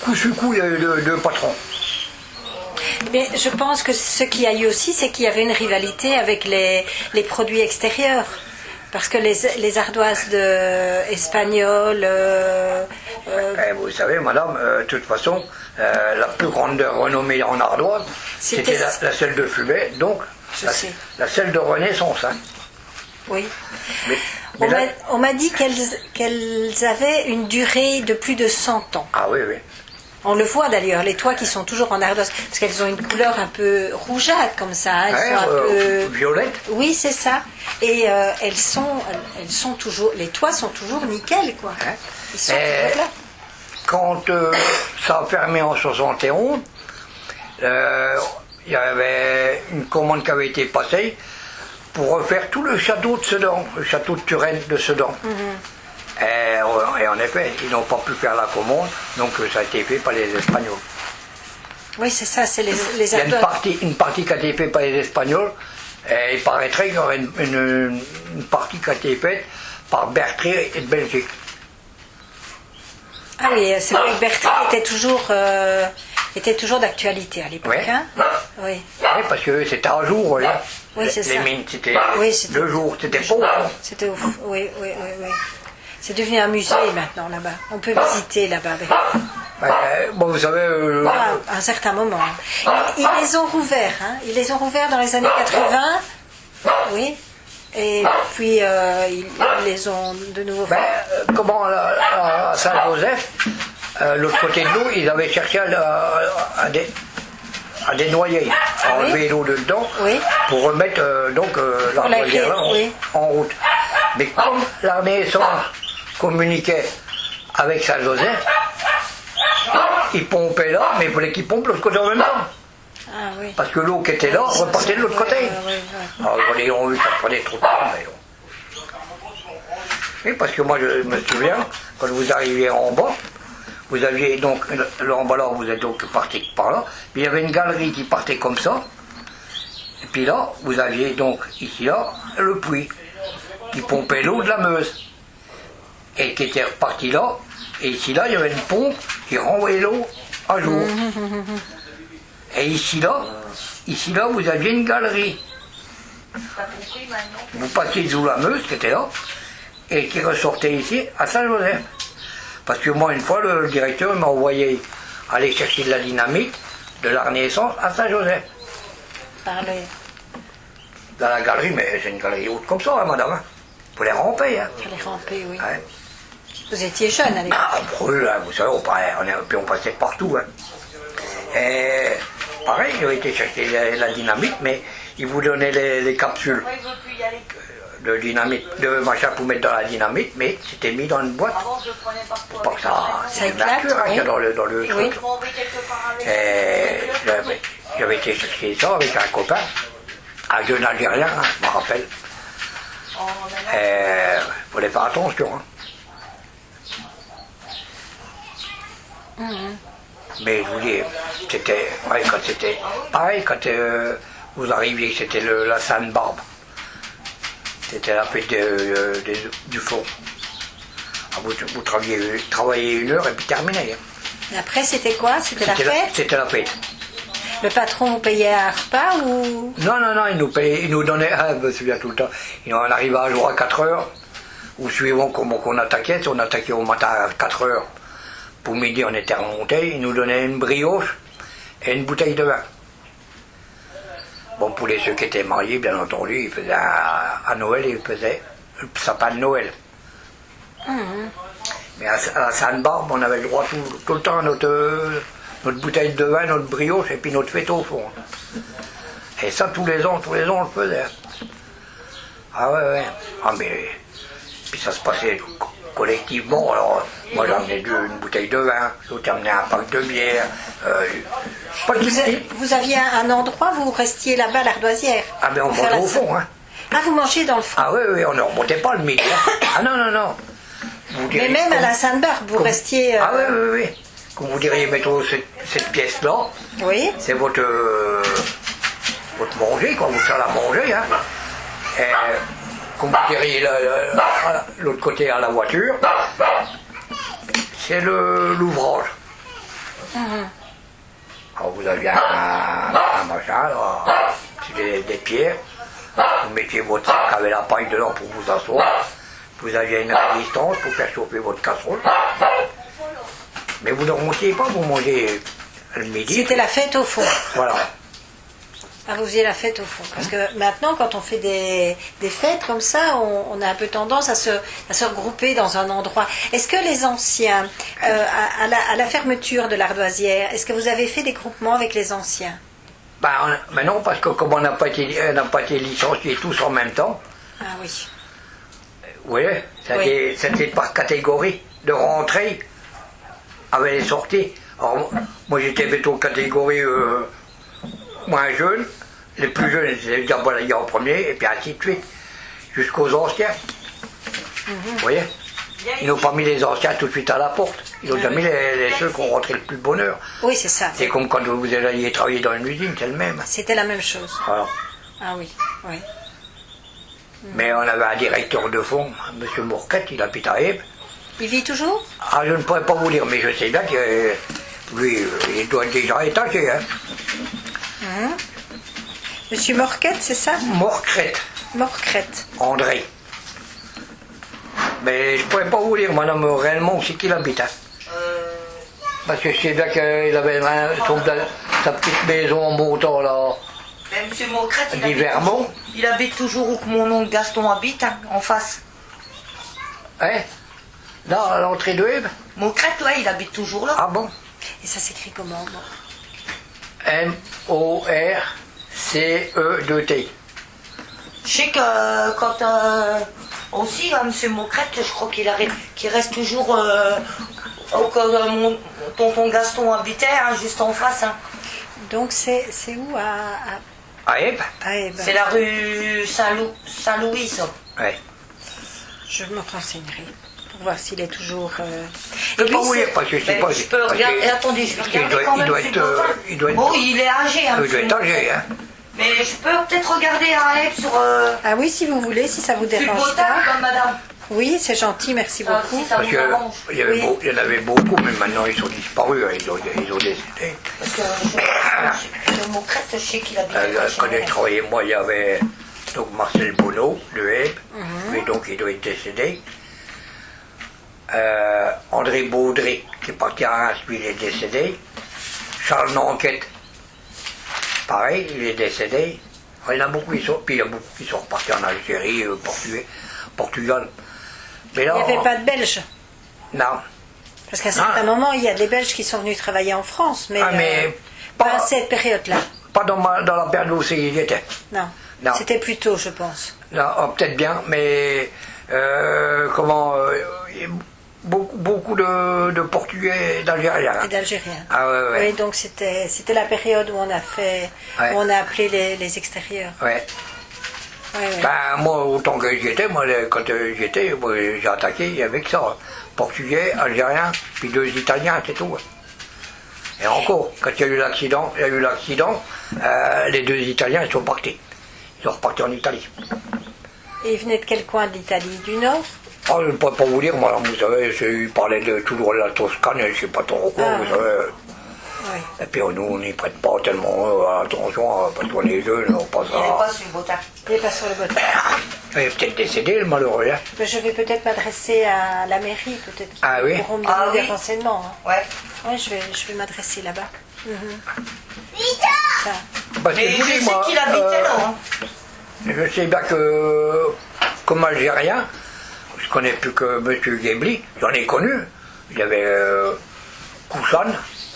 coup sur coup, il y a eu deux patrons. Mais je pense que ce qu'il y a eu aussi, c'est qu'il y avait une rivalité avec les produits extérieurs. Parce que les ardoises espagnoles... Vous savez, madame, de toute façon, la plus grande renommée en ardoise, c'était la selle de Fumet, donc la selle de Renaissance. Hein. Oui. Mais on m'a dit qu'elles avaient une durée de plus de 100 ans. Ah oui, oui. On le voit d'ailleurs, les toits qui sont toujours en ardoise, parce qu'elles ont une couleur un peu rougeâtre comme ça. Hein, elles sont un peu violette. Oui, c'est ça. Et elles sont toujours, les toits sont toujours nickel, quoi. Hein? Ils sont toujours là. Quand ça a fermé en 71, il y avait une commande qui avait été passée pour refaire tout le château de Sedan, le château de Turenne de Sedan. Et en effet, ils n'ont pas pu faire la commande, donc ça a été fait par les Espagnols. Oui, c'est ça, c'est les Il y a ardoises. une partie qui a été faite par les Espagnols, et il paraîtrait qu'il y aurait une partie qui a été faite par Berthier et de Belgique. Ah oui, c'est vrai que Berthier était toujours d'actualité à l'époque. Oui. Hein, oui. Oui, parce que c'était un jour, là. Oui, c'est les ça. mines, c'était Oui, c'était 2 jours, c'était beau. Hein. C'était oui. C'est devenu un musée maintenant là-bas. On peut visiter là-bas. Bon, vous savez... À un certain moment. Ils les ont rouverts. Hein. Ils les ont rouverts dans les années 80. Oui. Et puis ils les ont de nouveau fait. Comment à Saint-Joseph, l'autre côté de l'eau, ils avaient cherché à dénoyer, à enlever l'eau dedans, pour remettre l'ardoisière là en route. Mais comme la Renaissance communiquait avec Saint-Joseph, ils pompaient là, mais il fallait qu'ils pompent l'autre côté en même temps. Ah, oui. Parce que l'eau qui était là repartait de l'autre côté. Alors ils ont vu que ça prenait trop de temps. Oui, parce que moi je me souviens, quand vous arriviez en bas, vous aviez donc, en bas là, vous êtes donc parti par là, puis il y avait une galerie qui partait comme ça, et puis là, vous aviez donc ici là, le puits, qui pompait l'eau de la Meuse, et qui était reparti là, et ici là, il y avait une pompe qui renvoyait l'eau à jour. Et ici là, vous aviez une galerie. Vous passiez sous la Meuse, qui était là, et qui ressortait ici, à Saint-Joseph. Parce que moi, une fois, le directeur m'a envoyé aller chercher de la dynamite de la Renaissance à Saint-Joseph. Parlez. Dans la galerie, mais c'est une galerie haute comme ça, hein, madame. Hein. Faut les ramper. Hein. Faut les ramper, oui. Ouais. Vous étiez jeune à l'époque. Ah, brûle, hein, vous savez, on passait partout. Hein. Et pareil, ils ont été chercher la dynamite, mais ils vous donnaient les capsules de dynamite, de machin pour mettre dans la dynamite, mais c'était mis dans une boîte pour pas que ça éclate, hein, dans le truc. Et j'avais été chercher ça avec un copain, un jeune Algérien, hein, je me rappelle. Il fallait faire attention. Hein. Mais je vous dis, c'était pareil quand vous arriviez, c'était la Sainte-Barbe. C'était la fête du fond. Vous travaillez 1 heure et puis terminé. Hein. Et après, c'était quoi? C'était la fête? C'était la fête. Le patron vous payait un repas ou? Non, il nous donnait, je me souviens tout le temps, on arrivait un jour à 4 heures, ou suivant comment on attaquait, si on attaquait au matin à 4 heures, pour midi on était remonté, il nous donnait une brioche et une bouteille de vin. Bon, pour ceux qui étaient mariés, bien entendu, ils faisaient à Noël, ils faisaient le sapin de Noël. Mais à la Sainte-Barbe, on avait le droit tout le temps à notre bouteille de vin, notre brioche et puis notre fête au fond. Et ça, tous les ans, on le faisait. Ah ouais. Ah mais, puis ça se passait collectivement. Alors, moi j'amenais une bouteille de vin, l'autre amenait un pack de bière. Vous aviez un endroit, vous restiez là-bas à l'Ardoisière? Ah mais on mangeait au fond. Hein. Ah, vous mangez dans le fond? Ah oui, on ne remontait pas le midi. Hein. Ah non. Mais même à la Sainte-Barbe, vous restiez... Ah oui. Comme vous diriez, mettons cette pièce-là, oui. C'est votre manger, quoi, votre salle à manger. Hein. Et, comme vous diriez l'autre côté à la voiture, c'est l'ouvrage. Alors vous aviez un machin, là, des pierres, Vous mettiez votre sac avec la paille dedans pour vous asseoir. Vous aviez une résistance pour faire chauffer votre casserole. Mais vous ne remontiez pas, vous mangez le midi. C'était la fête au fond. Voilà. Ah, vous faisiez la fête au fond. Parce que maintenant, quand on fait des fêtes comme ça, on a un peu tendance à se regrouper dans un endroit. Est-ce que les anciens, à la fermeture de l'ardoisière, est-ce que vous avez fait des groupements avec les anciens? Ben non, parce que comme on n'a pas été licenciés tous en même temps, Ah oui. vous voyez, c'était par catégorie de rentrée avec les sorties. Alors, moi j'étais plutôt catégorie moins jeune, les plus jeunes étaient déjà balayés en premier, et puis ainsi de suite, jusqu'aux anciens. Vous voyez? Ils n'ont pas mis les anciens tout de suite à la porte, ils ont déjà mis ceux qui ont rentré le plus de bonheur. Oui, c'est ça. C'est comme quand vous alliez travailler dans une usine, c'est le même. C'était la même chose. Voilà. Ah oui, oui. Mais on avait un directeur de fonds, M. Mourquette, il habite à Ebbe. Il vit toujours? Ah, je ne pourrais pas vous dire, mais je sais bien que lui, il doit être déjà étagé. Hein. Monsieur Morquette, c'est ça? Mourquette, Morquette. André. Mais je ne pourrais pas vous dire, madame, réellement, où c'est qu'il habite. Hein. Parce que je sais bien qu'il avait sa petite maison en montant là. Mais monsieur Mocrette, il habite toujours où mon oncle Gaston habite, hein, en face. Hein? Là, à l'entrée de Ebbe? Mocrette, ouais, il habite toujours là. Ah bon? Et ça s'écrit comment? M-O-R-C-E-2-T. Je sais que quand aussi, hein, monsieur Mocrette, je crois qu'il reste toujours où mon tonton Gaston habitait, hein, juste en face. Hein. Donc c'est où À Ebbe? à Ebbe. C'est la rue Saint-Louis, ça. Ouais. Je me renseignerai pour voir s'il est toujours. Je peux pas vous dire, parce que je sais pas. Je peux regarder. Attendez, je vais regarder quand même. Il doit être. Bon, il est âgé, hein. Il doit être âgé, hein. Mais je peux peut-être regarder à Ebbe sur. Ah oui, si vous voulez, si ça vous Sur dérange Botin, pas. madame. Oui, c'est gentil, merci Ah, beaucoup. si ça Parce vous arrange. qu'il y en avait beaucoup, mais maintenant ils sont disparus, hein, ils ont décédé. Parce que le Mocrette, je sais qu'il habite. Quand j'ai travaillé, moi, il y avait donc Marcel Bonneau de Ebbe, mais donc il doit être décédé. André Baudry, qui est parti à Reims, lui, il est décédé. Charles Nanquette, pareil, il est décédé. Il y en a beaucoup, puis il y a beaucoup qui sont repartis en Algérie, Portugal. Mais là, Il n'y avait pas de Belges. non. Parce qu'à certains moments, il y a des Belges qui sont venus travailler en France, mais, Mais pas à cette période-là. pas dans la période où il était. Non. Non. C'était plus tôt, je pense. Non, peut-être bien, mais il y a beaucoup de Portugais et d'Algériens. Et d'Algériens. Ah ouais. Oui, donc c'était la période où on a fait, Ouais. où on a appelé les extérieurs. Ouais. Ouais, ouais. Ben, moi, autant que j'y étais, quand j'étais, j'ai attaqué avec ça. Portugais, Algériens, puis 2 Italiens, c'est tout. Et encore, quand il y a eu l'accident, les 2 Italiens, ils sont partis. Ils sont repartis en Italie. Et ils venaient de quel coin de l'Italie? Du Nord? Oh, je ne pourrais pas vous dire, moi, vous savez, il parlait toujours de la Toscane, je ne sais pas trop quoi, Ah. vous savez. Oui. Et puis nous, on n'y prête pas tellement attention, parce qu'on est jeunes, on passe Il n'est à... pas sur Botin. Il n'est pas sur le bottin. Il est peut-être décédé, le malheureux, hein. Mais je vais peut-être m'adresser à la mairie, peut-être qu'ils Ah oui? pourront me donner Ah des oui. renseignements. Hein. Ouais. Oui, je vais m'adresser là-bas. Ça. Parce que Mais je vous je dis, sais moi, qu'il habitait là. Hein. je sais bien que, comme Algérien, je connais plus que M. Guébli, j'en ai connu. Il y avait Koussan,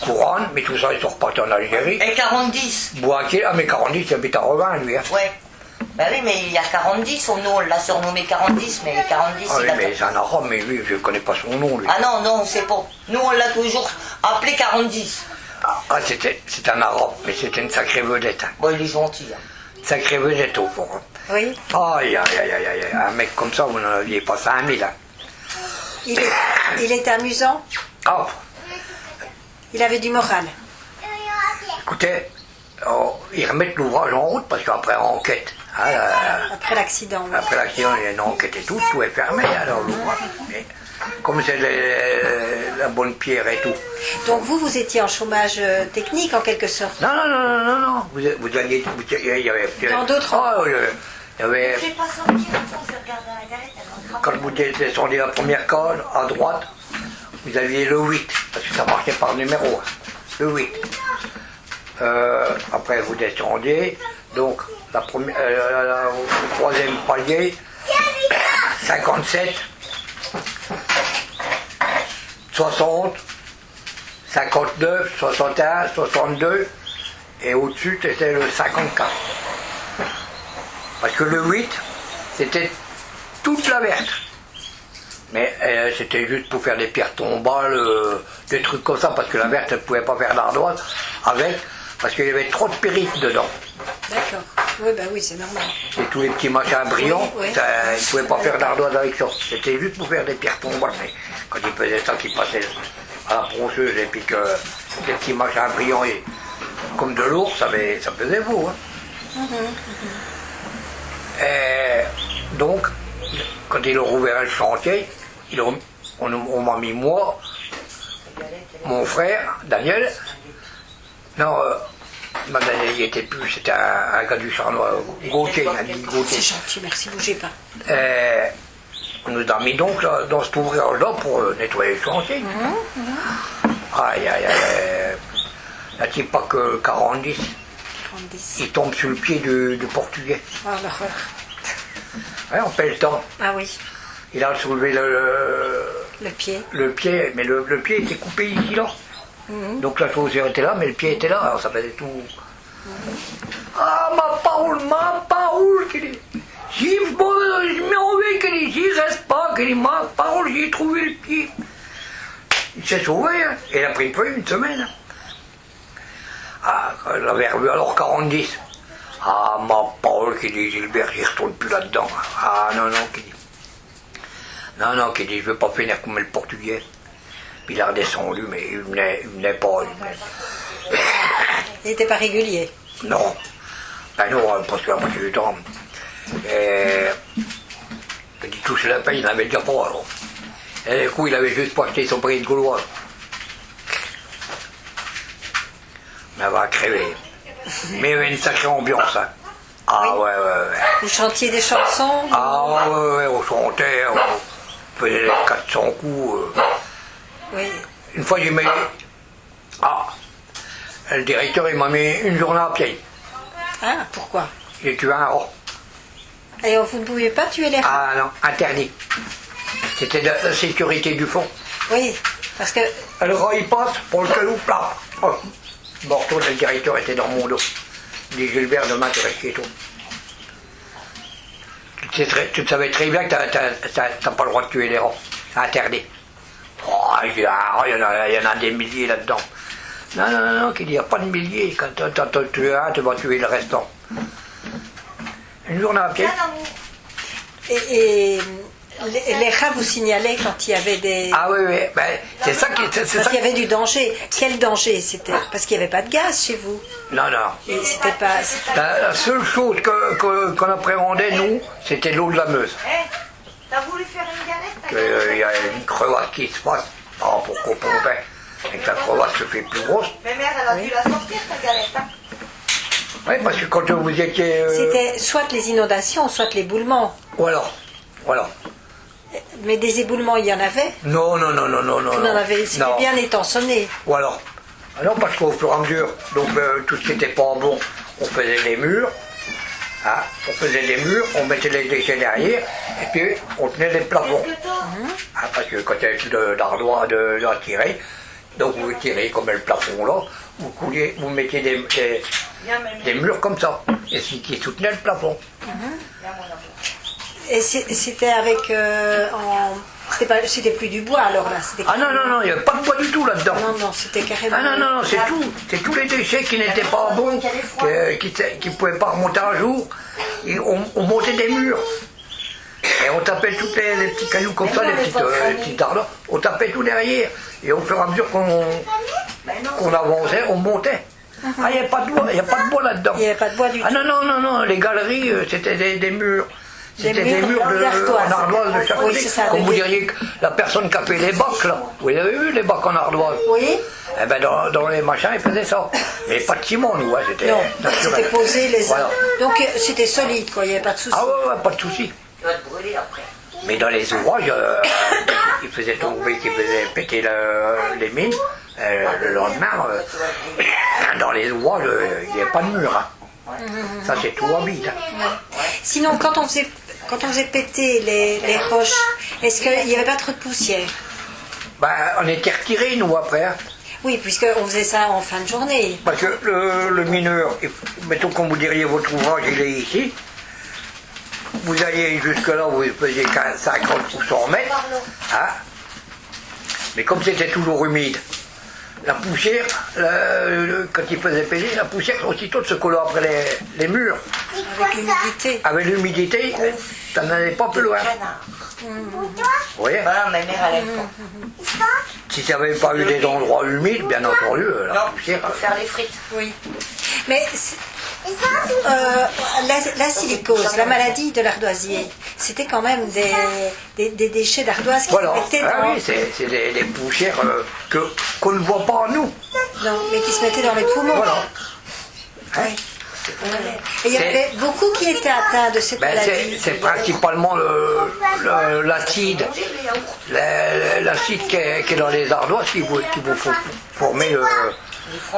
Kouran, mais tout ça, ils sont repartis en Algérie. Et 40-10. Bouaké, mais 40, il habite à Revin, lui. Hein. Ouais. Ben oui, mais il y a 40-10, on l'a surnommé 40-10, mais 40-10, Ah oui, il a... mais c'est un arabe, mais lui, je ne connais pas son nom, lui. Ah non, non, c'est pas. Nous, on l'a toujours appelé 40-10. Ah, c'est un arabe, mais c'était une sacrée vedette. Hein. Bon, il est gentil. Hein. Sacrée vedette, au fond. Hein. Oui. Aïe, aïe, aïe, aïe, aïe, un mec comme ça, vous n'en aviez pas 5000. Hein. Il est amusant. Oh, Il avait du moral. écoutez, ils remettent l'ouvrage en route parce qu'après enquête, hein, Après l'accident. Oui. après l'accident, il y a une enquête et tout est fermé alors l'ouvrage. Mais comme c'est la bonne pierre et tout. Donc vous étiez en chômage technique en quelque sorte. Non. Vous alliez. Il y avait, Dans d'autres Ah, Il y avait, Je vais pas sortir, attends, je vais regarder la galette, elle va quand vous descendez la première case, à droite, vous aviez le 8, parce que ça marchait par numéro, hein, le 8. Après vous descendiez, donc la première, le troisième palier, 57, 60, 59, 61, 62, et au-dessus c'était le 54. Parce que le 8, c'était toute la verte. Mais c'était juste pour faire des pierres tombales, des trucs comme ça, parce que la verte ne pouvait pas faire d'ardoise avec, parce qu'il y avait trop de pyrite dedans. D'accord. Oui, bah oui, c'est normal. Et tous les petits machins brillants, Oui, oui. ils ne pouvaient pas faire d'ardoise avec ça. C'était juste pour faire des pierres tombales. Mais quand ils faisaient ça, qu'ils passaient à la ponceuse et puis que des petits machins brillants et, comme de l'ours, ça faisait beau. Hein. Et donc, quand ils ont rouvert le chantier, on m'a mis moi, mon frère, Daniel. Non, Daniel, il était plus, c'était un gars du Charnois, Gauthier, C'est gentil, merci, bougez pas. On nous a mis donc là, dans cet ouvrage-là pour nettoyer le chantier. Aïe, aïe, aïe. Là, c'est pas que 40-10. 30. Il tombe sur le pied du portugais. Oh, l'horreur. Ouais, on fait le temps. Ah oui, Il a soulevé le pied. le pied, mais le pied était coupé ici, là. Donc la chaussure était là, mais le pied était là, alors ça faisait tout. Ah, ma parole, qu'il dit. Je m'en vais, qu'il dit, j'y reste pas, qu'il dit, ma parole, j'ai trouvé le pied. Il s'est sauvé, hein. Il a pris une semaine. Ah, quand je l'avais revu alors 40-10. Ah, ma parole, qu'il dit, Gilbert, j'y retourne plus là-dedans. Ah, non, qu'il dit. Non, qu'il dit, je veux pas finir comme le portugais. Puis il a redescendu, mais il venait pas. Il n'était pas régulier. Non. Ben non, parce que la moitié du temps. Il dit toucher la paye, il n'avait déjà pas alors. Et du coup, il avait juste pas acheté son prix de gaulois. Mais elle va crever. Mais il y avait une sacrée ambiance, hein. Ah ouais. Vous chantiez des chansons? Ah ouais, on chantait, on faisait les 400 coups. Oui. Une fois, j'ai mis. Ah, le directeur, il m'a mis une journée à pied. Ah, pourquoi? J'ai tué un rat. Et vous ne pouviez pas tuer les rats? Ah non, interdit. C'était de la sécurité du fond. Oui, parce que... Le rat, il passe pour le calou plat. Oh. Morteau, le directeur était dans mon dos. Il dit Gilbert, demain tu restes chez toi. Tu savais très bien que t'as pas le droit de tuer les rats. C'est interdit. Oh, il y en a des milliers là-dedans. Non, qu'il n'y a pas de milliers. Quand t'as tué un, tu vas tuer le restant. Une journée à pied. Et les rats vous signalaient quand il y avait des... Ah oui, ben, c'est ça qui... Quand il y avait du danger. Quel danger c'était? Parce qu'il n'y avait pas de gaz chez vous. Non. Et c'était pas... La seule chose qu'on appréhendait, nous, c'était l'eau de la Meuse. T'as voulu faire une galette? Il y a une crevasse qui se passe. Ah, pourquoi pompait. Et que la crevasse se fait plus grosse. Mais mère, elle a dû la sortir, ta galette, hein? Oui, parce que quand vous étiez... C'était soit les inondations, soit l'éboulement. Voilà. Mais des éboulements, il y en avait? Non. Vous n'en avez... C'était Non. bien étançonné. Voilà. Alors, parce qu'au fur et à mesure, donc tout ce qui n'était pas bon, on faisait des murs. Hein, on mettait les déchets derrière, et puis on tenait les plafonds. Hein, parce que quand il y avait plus d'ardoise à tirer, donc vous tirez comme le plafond là, vous mettiez des murs comme ça, et qui soutenaient le plafond. Et c'était avec... C'était plus du bois alors là. Ah non, il n'y avait pas de bois du tout là-dedans. Non, c'était carrément... Ah non, c'est tous les déchets qui n'étaient pas bons, qui ne pouvaient pas remonter un jour. Et on montait des murs. Et on tapait tous les petits cailloux comme ça, les petites ardeurs, on tapait tout derrière. Et au fur et à mesure qu'on avançait, on montait. Ah, il n'y a pas de bois là-dedans. Il n'y avait pas de bois du tout. Ah non, les galeries, c'était des murs. C'était des murs en ardoise de chaque côté. Oui, c'est ça, comme vous diriez que la personne qui a fait les bacs, là. Vous avez vu les bacs en ardoise? Oui. Eh ben dans les machins, ils faisaient ça. Mais pas de ciment, nous, hein, c'était Non, naturel. c'était posé les Voilà. Donc c'était solide, quoi, il n'y avait pas de souci. Ah ouais, pas de souci. Tu vas te brûler après. Mais dans les ouvrages, ils faisaient tomber, ils faisaient péter les mines. Le lendemain, dans les ouvrages, il n'y avait pas de mur. Hein. Ça, c'est tout habite. Hein. Sinon, quand on faisait péter les roches, est-ce qu'il n'y avait pas trop de poussière? Ben, on était retirés, nous, après. Hein. Oui, puisqu'on faisait ça en fin de journée. Parce que le mineur, mettons comme vous diriez, votre ouvrage, il est ici. Vous alliez jusque-là, vous faisiez 50 ou 100 mètres. Hein. Mais comme c'était toujours humide, la poussière, quand il faisait péter, la poussière aussitôt se collait après les murs. Avec l'humidité. Avec l'humidité, ça n'allait pas plus loin. Vous voyez? Voilà, ma mère, elle aime pas. Si ça n'avait pas eu des endroits humides, bien entendu, la Non, poussière. pour faire les frites. Oui. Mais la silicose, la maladie de l'ardoisier, c'était quand même des déchets d'ardoise qui Voilà. se mettaient Ah dans... oui, c'est des poussières qu'on ne voit pas en nous. Non, mais qui se mettaient dans les poumons. Voilà. Hein? Oui. Et il y avait beaucoup qui étaient atteints de cette Ben, maladie. c'est principalement l'acide. L'acide qui est dans les ardoises qui vous faut former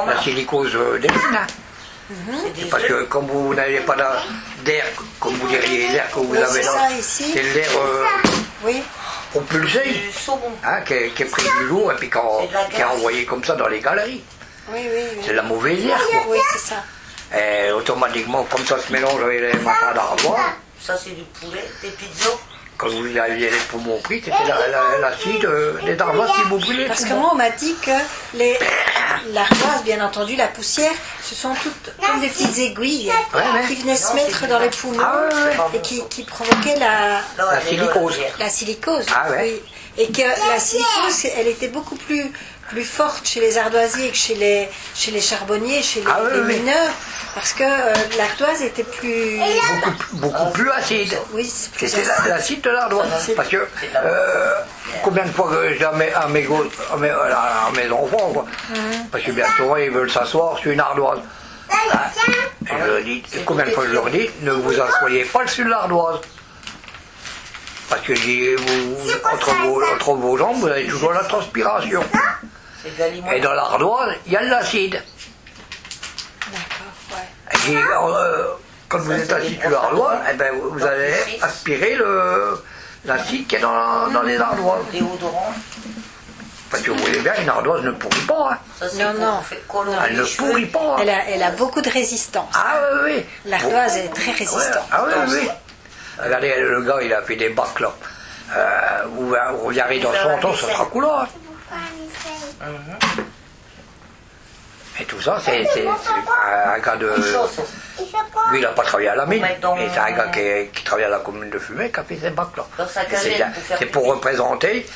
la silicose des mines. Hein. C'est Parce que comme vous n'avez pas d'air, comme vous diriez, l'air que vous Oui, avez c'est là, ça, ici. c'est l'air Oui. propulsé, du saumon. hein, qui est pris du jour et puis qui est envoyé comme ça dans les galeries. Oui, oui, oui. C'est de la mauvaise air, quoi. Oui, c'est ça. Et automatiquement, comme ça se mélange avec les machins d'ardoise, Ça, c'est du poulet, des pizzas. quand vous aviez les poumons pris, c'était l'acide des ardoises qui vous brûlait. Parce que moi, on m'a dit que l'ardoise, bien entendu, la poussière, ce sont toutes comme des petites aiguilles ouais. qui venaient se mettre dans les poumons Ah ouais. et qui provoquaient la silicose. silicose. Ah ouais. Oui. Et que la silicose, elle était beaucoup plus forte chez les ardoisiers que chez les charbonniers, chez les, Ah ouais, les ouais. mineurs, parce que l'ardoise était plus... Beaucoup plus acide. Oui, c'est plus C'était acide. l'acide de l'ardoise. Parce que combien de fois que jamais à mes enfants, quoi. Parce que bien souvent ils veulent s'asseoir sur une ardoise. Hein. Et je leur dis, combien de fois je leur dis, ne vous asseyez pas sur l'ardoise. Parce que entre vos jambes, vous avez toujours la transpiration. C'est de l'aliment. Et dans l'ardoise, il y a de l'acide. D'accord, ouais. Et quand vous êtes assis sur l'ardoise, eh ben, vous allez aspirer l'acide qui est dans les ardoises. Déodorant. Parce que vous voyez bien, une ardoise ne pourrit pas. Hein. Ça, c'est Non, pour non. faire colorer Elle les ne cheveux. pourrit pas. Hein. Elle a beaucoup de résistance. Ah oui, oui. L'ardoise est très résistante. Ah oui, oui. Regardez, le gars, il a fait des bacs là. Vous regardez dans 100 ans, ça sera couleur. Hein. Et tout ça, c'est un gars de... Lui, il n'a pas travaillé à la mine. Mais c'est un gars qui travaille à la commune de Fumay qui a fait ces bacs là. Dans sa Et caserne, pour faire c'est pour représenter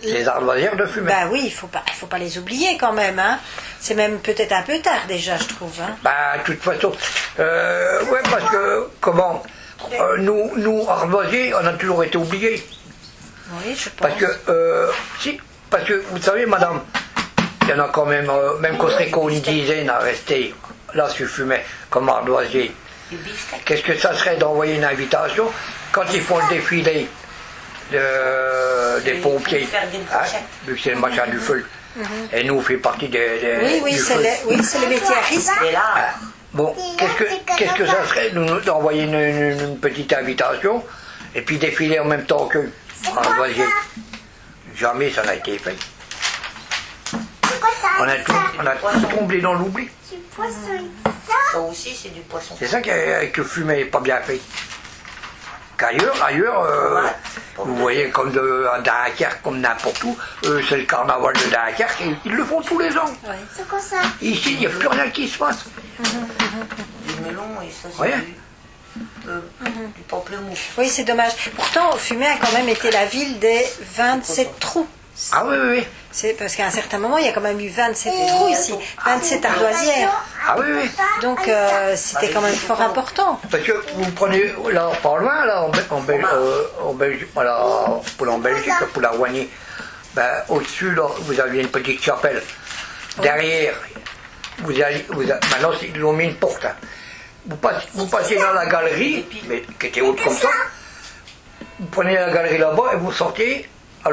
les ardoisières de Fumay. Bah oui, il faut pas les oublier quand même. Hein. C'est même peut-être un peu tard déjà, je trouve. Hein. Bah, de toute façon, ouais, parce que, comment, nous, ardoisiers, on a toujours été oubliés. Oui, je pense. Parce que, parce que, vous savez, madame, il y en a quand même, même qu'on serait une dizaine à rester là sur Fumay, comme ardoisier. Du beefsteak. Qu'est-ce que ça serait d'envoyer une invitation quand ils font le défilé des pompiers, faire des hein, brochettes. vu que c'est le machin du feu. Et nous, on fait partie Oui, du feu. c'est le métier à risque. Et là, Ah, bon, qu'est-ce que ça serait d'envoyer une petite invitation et puis défiler en même temps qu'eux, ardoisier. Jamais ça n'a été fait. On a tout tombé dans l'oubli. ça aussi, c'est du poisson. C'est ça que Fumay n'est pas bien fait. Qu'ailleurs, vous voyez, comme à Dunkerque, comme n'importe où, c'est le carnaval de Dunkerque, et ils le font tous les ans. Oui. C'est quoi ça? Ici, il n'y a plus rien qui se passe. Du melon et ça, c'est Ouais. du pamplemousse. Oui, c'est dommage. Pourtant, Fumay a quand même été la ville des 27 trous. Ah oui, oui, oui. C'est parce qu'à un certain moment, il y a quand même eu 27 trous ici, 27 ardoisières. Ah oui, oui. Donc, c'était quand même fort important. Parce que vous prenez, là, pas loin, là, en Belgique, voilà, pour la Belgique, pour la Wagny, ben, au-dessus, là, vous aviez une petite chapelle. Derrière, maintenant ils l'ont mis une porte. Hein. Vous passez dans la galerie, mais, qui était haute comme ça, vous prenez la galerie là-bas et vous sortez à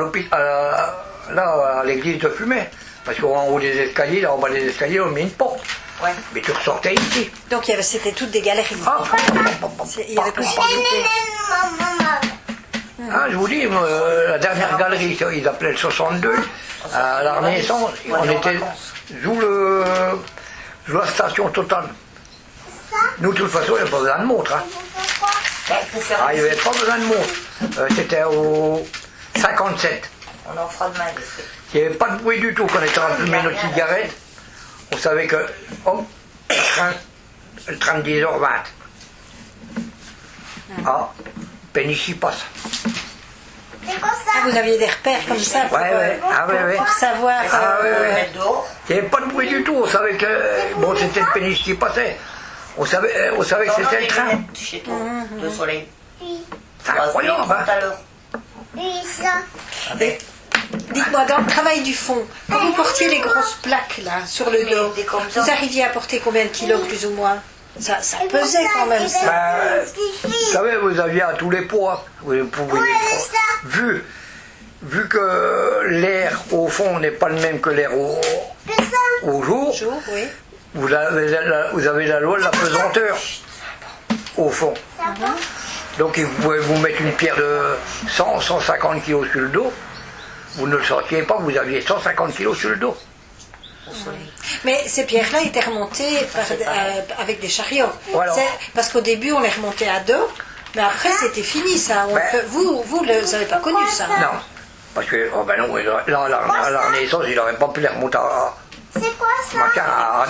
l'église de Fumay. Parce qu'en haut des escaliers, là en bas des escaliers, on met une porte. Ouais. Mais tu ressortais ici. Donc c'était toutes des galeries. Ah, Il y avait possibilité. Ah, je vous dis, la dernière galerie, ils appelaient le 62, à la Renaissance, on était sous la station Total. Nous, de toute façon, il n'y avait pas besoin de montre. Hein. Ah, il n'y avait pas besoin de montre. C'était au 57. On en fera demain. Il n'y avait pas de bruit du tout quand on était en train de fumer notre cigarette. On savait que, oh, le train de 10h20. Ah, Pénichi passe. Ah, vous aviez des repères comme ça pour, pour savoir. Ah, il n'y avait pas de bruit du tout. On savait que bon, c'était le Péniche qui passait. On savait que c'était le train. Chez toi, le soleil. C'est incroyable. Dites-moi, dans le travail du fond, quand vous portiez les grosses plaques là sur le dos, vous arriviez à porter combien de kilos plus ou moins? Ça pesait quand même ça. Vous savez, vous aviez à tous les poids. Vous pouviez, vu que l'air au fond n'est pas le même que l'air au jour, Oui. vous avez la loi de la pesanteur au fond. Donc vous pouvez vous mettre une pierre de 100-150 kg sur le dos. Vous ne le sentiez pas, vous aviez 150 kg sur le dos. Mais ces pierres-là étaient remontées avec des chariots. Voilà. Parce qu'au début, on les remontait à dos, mais après, c'était fini ça. Vous n'avez pas connu ça. Non, parce que, oh ben non, là, à la Renaissance, il n'aurait pas pu les remonter à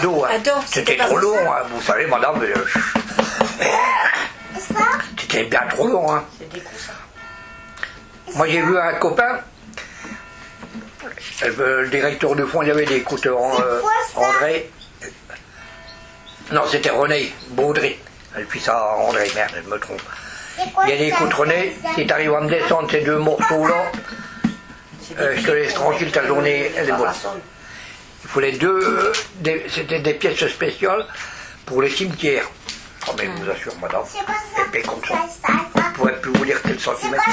dos. Hein. À dos, c'était trop long, hein. Vous savez, madame. C'était bien trop long. Hein. Moi, j'ai vu un copain. Le directeur du fond, il y avait des écouteurs André. Non, c'était René Baudry. Elle fit ça à André, merde, je me trompe. Il y a des écoutes René, si tu arrives à me descendre ces deux morceaux-là, je te laisse tranquille, ta journée, elle est bonne. Il faut les deux, c'était des pièces spéciales pour les cimetières. Oh, mais je vous assure, madame, épais comme ça. Je ne pourrais plus vous dire quel centimètre.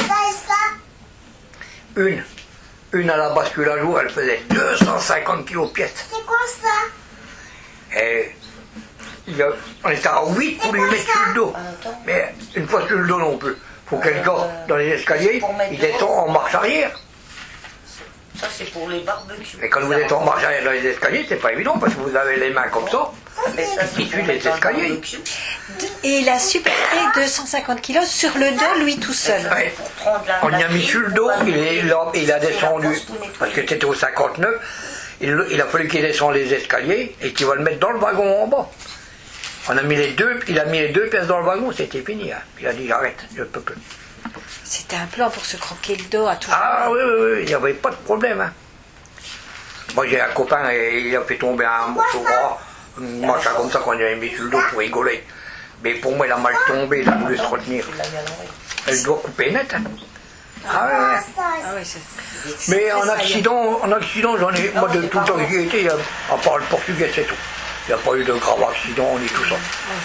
Une à la bascule à jour, elle faisait 250 kilos pièce. C'est quoi ça? Et on était à 8 pour lui mettre sur le dos. Mais une fois sur le dos non plus. Il faut quelqu'un dans les escaliers, il descend en marche arrière. Ça c'est pour les barbecues. Et quand vous êtes en marche arrière dans les escaliers, c'est pas évident parce que vous avez les mains comme ça. Qui suit les escaliers. Et il a supporté 250 kilos sur le dos, lui tout seul. Ouais. On y a mis sur le dos, il a descendu, parce que c'était au 59, il a fallu qu'il descende les escaliers et qu'il va le mettre dans le wagon en bas. Il a mis les deux pièces dans le wagon, c'était fini. Hein. Il a dit j'arrête, je ne peux plus. C'était un plan pour se croquer le dos à tout. Ah oui, il n'y avait pas de problème. Hein. Moi j'ai un copain et il a fait tomber un morceau machin comme ça qu'on avait mis sur le dos pour rigoler. Mais pour moi il a mal tombé, il a voulu se retenir. Elle doit couper net. Hein. Ah ouais. Mais en accident, j'en ai, moi de tout le temps que j'y étais, à part le portugais c'est tout. Il n'y a pas eu de grave accident ni tout ça.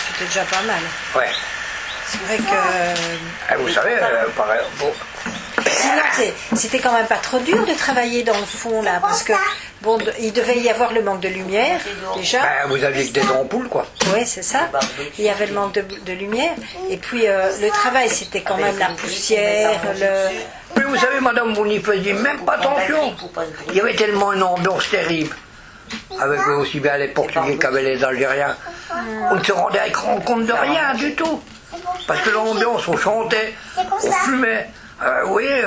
C'était déjà pas mal. Ouais. C'est vrai que... vous savez, pareil, bon. Sinon, c'était quand même pas trop dur de travailler dans le fond, là, parce que, bon, il devait y avoir le manque de lumière, déjà. Vous aviez que des ampoules, quoi. Oui, c'est ça. Il y avait le manque de lumière. Et puis, le travail, c'était quand même la poussière, Mais vous savez, madame, vous n'y faisiez même pas attention. Il y avait tellement une ambiance terrible. Avec aussi bien les Portugais qu'avec les Algériens. On ne se rendait compte de rien du tout. Parce que l'ambiance, on chantait, on fumait. Vous voyez,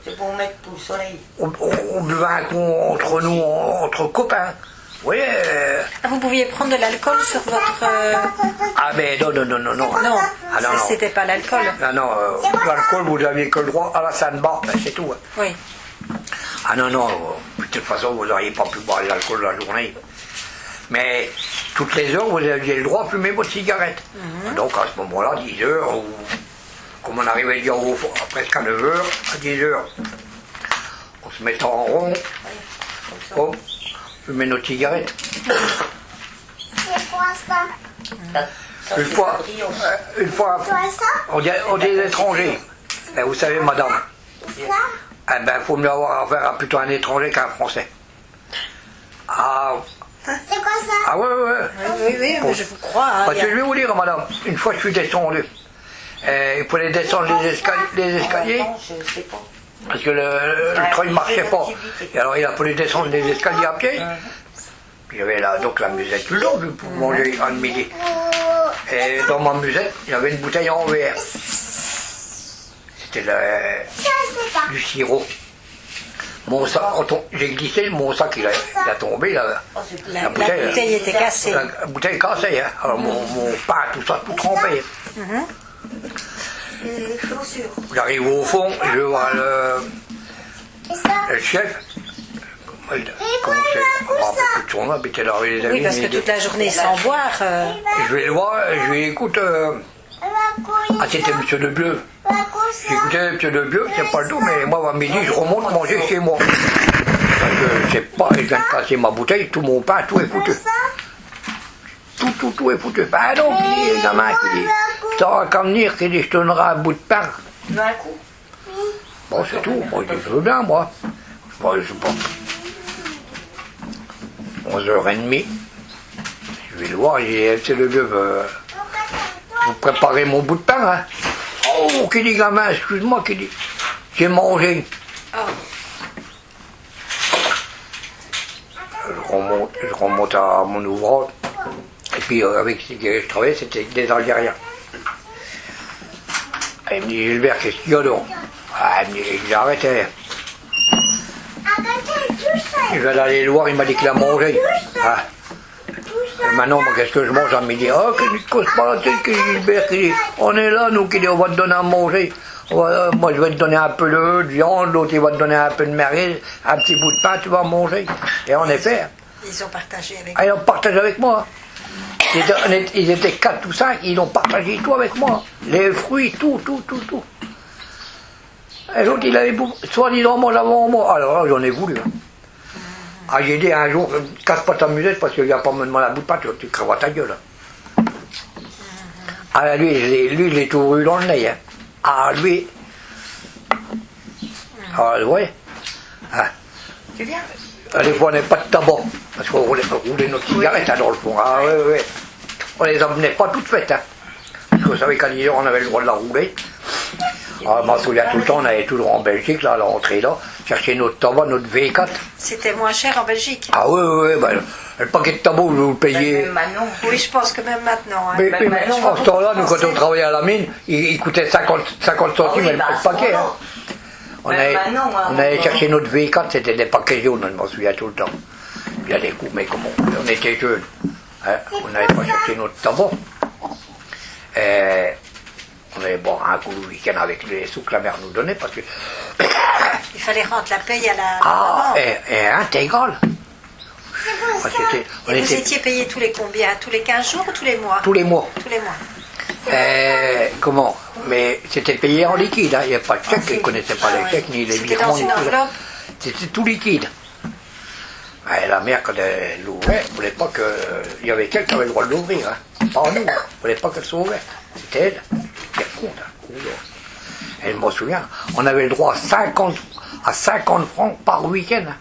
c'est pour mettre pour le soleil. On buvait un coup entre nous, entre copains. Vous voyez. Vous pouviez prendre de l'alcool sur votre... Ah mais non. Non, Ah, non. C'était pas l'alcool. Non, l'alcool, vous n'aviez que le droit à la sandbar, c'est tout. Hein. Oui. Ah non, de toute façon, vous n'auriez pas pu boire de l'alcool la journée. Mais toutes les heures, vous aviez le droit de fumer votre cigarette. Donc à ce moment-là, 10 heures, ou comme on arrivait déjà presque à 9 heures, à 10 heures, on se mettait en rond, fumer nos cigarettes. C'est quoi ça? Une fois, on dit des étrangers. Et vous savez, madame, Ça? eh ben, faut mieux avoir affaire à plutôt un étranger qu'un français. Ah, C'est quoi ça? ah ouais, ouais, ouais. Oui, mais je vous crois. Hein, Parce que je vais vous dire, madame, une fois je suis descendu, il fallait descendre les escaliers, Non, je sais pas. parce que le train ne marchait pas. Et alors il a fallu descendre les escaliers à pied. Puis il y avait là, donc la musette tout le long pour manger à midi. Et dans ma musette, il y avait une bouteille en verre. C'était Ça, c'est pas. du sirop. Mon sac, j'ai glissé, mon sac il a tombé, là. La bouteille était cassée. La bouteille cassée, hein. Alors mon pain, tout ça, tout trempé. Les chaussures. J'arrive au fond, je vois Et ça? le chef. Comment c'est? Je me rappelle plus de son nom, mais il était là avec les amis. Oui, parce que toute la journée sans boire. Je vais le voir, je lui écoute. Ah, c'était Monsieur Lebleu. J'écoutais Monsieur Lebleu, c'est pas le tout, mais moi, à midi, je remonte manger chez moi. Parce que je sais pas, je viens de casser ma bouteille, tout mon pain, tout est foutu. Tout est foutu. Ben non, puis les gamins qui disent, t'auras qu'à venir, qui dit, je te donnerai un bout de pain. D'un coup. Bon, c'est tout. Moi, je dis, je veux bien, moi. Je sais pas. 11h30. Je vais le voir, il dit, Monsieur Lebleu, vous préparez mon bout de pain, hein. Oh, qui dit gamin, excuse-moi, qui dit, j'ai mangé. Oh. Je remonte à mon ouvrage. Et puis avec qui je travaillais, c'était des Algériens. Et il me dit, Gilbert, qu'est-ce qu'il y a donc? Ah, il me dit, j'ai arrêté. Je vais aller le voir, il m'a dit qu'il a mangé. Ah. Et maintenant, moi, qu'est-ce que je mange à midi? Ah, que tu te causes pas la tête, que Gilbert, qui dit, on est là, nous, qui dit, on va te donner à manger. Voilà, moi, je vais te donner un peu de viande, l'autre, il va te donner un peu de merguez, un petit bout de pain, tu vas manger. Et en effet, Ils ont partagé avec ils ont partagé avec moi. Ils étaient 4 ou 5, ils ont partagé tout avec moi. Les fruits, tout. Et l'autre, il avait soi-disant mangé avant moi. Alors là, j'en ai voulu. Hein. Ah, j'ai dit un jour, casse pas ta musette parce qu'il n'y a pas me demander un bout de pain, tu crèveras ta gueule. Ah, lui, il est tout rue dans le nez. Hein. Ah, lui. Ah, oui. Ah. Tu viens? Des fois, on n'avait pas de tabac, parce qu'on roulait nos cigarettes hein, dans le fond. Ah, oui. On les emmenait pas toutes faites. Hein. Parce que vous savez qu'à l'hiver, on avait le droit de la rouler. Ah, je m'en souviens tout le temps, on allait toujours en Belgique, là, à l'entrée, là, chercher notre tabac, notre V4. C'était moins cher en Belgique. Ah oui, ben, le paquet de tabac, vous le payez. Même maintenant. Oui, je pense que même maintenant. Hein. Mais en ce temps-là, nous, quand on travaillait à la mine, il coûtait 50 centimes Ah oui, le bah, paquet. voilà. Hein. On Maintenant, allait chercher notre V4, c'était des paquets jaunes, je m'en souviens tout le temps. Il y a des coups, mais comment on était jeunes. Hein, on n'allait pas chercher notre tabac. On allait boire un coup le week-end avec les sous que la mère nous donnait parce que. Il fallait rendre la paye à la. Ah, et intégrale. Et vous étiez payé tous les combien? Tous les 15 jours ou tous les mois? Tous les mois. Tous les mois. Comment? Mais c'était payé en liquide, hein. Il n'y avait pas de chèque, ils ne connaissaient pas les chèques ni les C'était virements. dans une enveloppe? C'était tout liquide. Et la mère, quand elle l'ouvrait, ne voulait pas qu'il y avait quelqu'un qui avait le droit de l'ouvrir. Hein. Pas nous, elle ne voulait pas qu'elle soit ouverte. C'était elle. C'était compte. Hein. Et je me souviens, on avait le droit à 50 francs par week-end. Hein.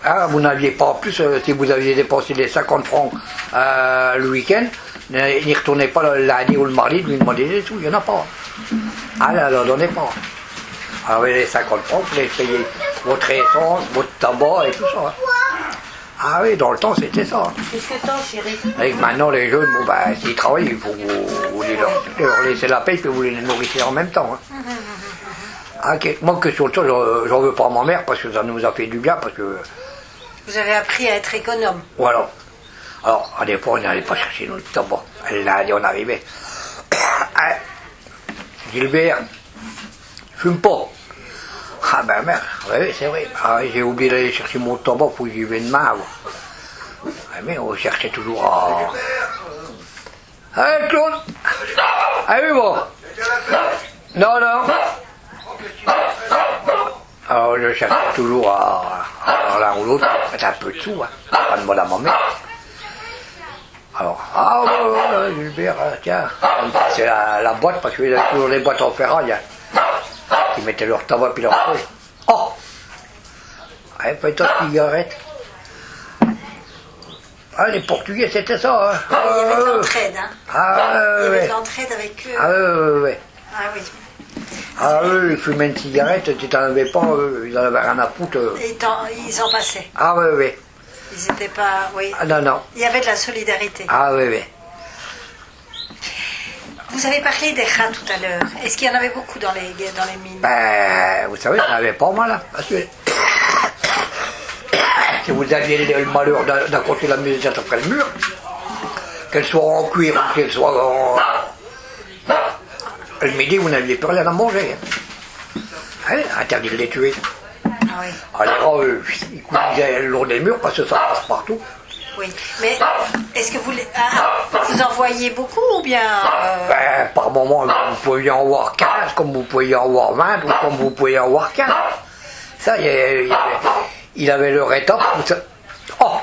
Ah, vous n'aviez pas en plus, si vous aviez dépensé les 50 francs le week-end, n'y retournez pas le lundi ou le mardi, lui demandez des sous, il n'y en a pas. Ah là, ne donnez pas. Alors les 50 francs, vous allez payer votre essence, votre tabac et tout ça. Ah oui, dans le temps c'était ça. Qu'est-ce que t'as, chérie? Et maintenant les jeunes, bon ben, s'ils travaillent, il faut que vous leur laisser la paix, puis vous les nourrissez en même temps. Hein. Ah, okay. Moi que sur ça, j'en veux pas à ma mère parce que ça nous a fait du bien, parce que. Vous avez appris à être économe. Voilà. Alors, à des fois, on n'allait pas chercher notre tabac. Là, on arrivait. Gilbert, fume pas. Ah ben merde, oui, c'est vrai. Ah, j'ai oublié d'aller chercher mon tabac, faut que j'y vais demain. Ah, mais on cherchait toujours à. Allez, Claude. Allez, bon. Non. Alors je cherchais toujours à l'un ou l'autre, mettre un peu de sous, hein. Pas de mal à ma mère. Alors, ah ouais, Gilbert, tiens, c'est la boîte, parce qu'il y a toujours les boîtes en ferraille, hein, qui mettaient leur tabac puis leur feuille. Oh, un peu de cigarette. Ah, les Portugais, c'était ça, hein. Il y avait de l'entraide, hein. Ah, Il y avait ouais. de l'entraide avec eux. Ah, ouais. Ah oui. Ah, eux, ils fumaient une cigarette, si t'en avais pas, ils en avaient rien à foutre. Et ils en passaient. Ah, ouais. Ils n'étaient pas. Oui. Ah, non. Il y avait de la solidarité. Ah, ouais. Vous avez parlé des rats tout à l'heure. Est-ce qu'il y en avait beaucoup dans les mines? Ben, vous savez, j'en avais pas mal, hein. Parce que si vous aviez le malheur d'accrocher la musette après le mur, qu'elle soit en cuir ou qu'elle soit en... Le midi, vous n'aviez plus rien à manger. Hein, interdit de les tuer. Ah oui. Alors, ils coulissaient le long des murs parce que ça passe partout. Oui. Mais est-ce que vous en voyez beaucoup ou bien Ben, par moment, vous pouviez en voir 15, comme vous pouviez en voir 20, ou comme vous pouviez en voir 15. Ça, il avait leur étape. Oh!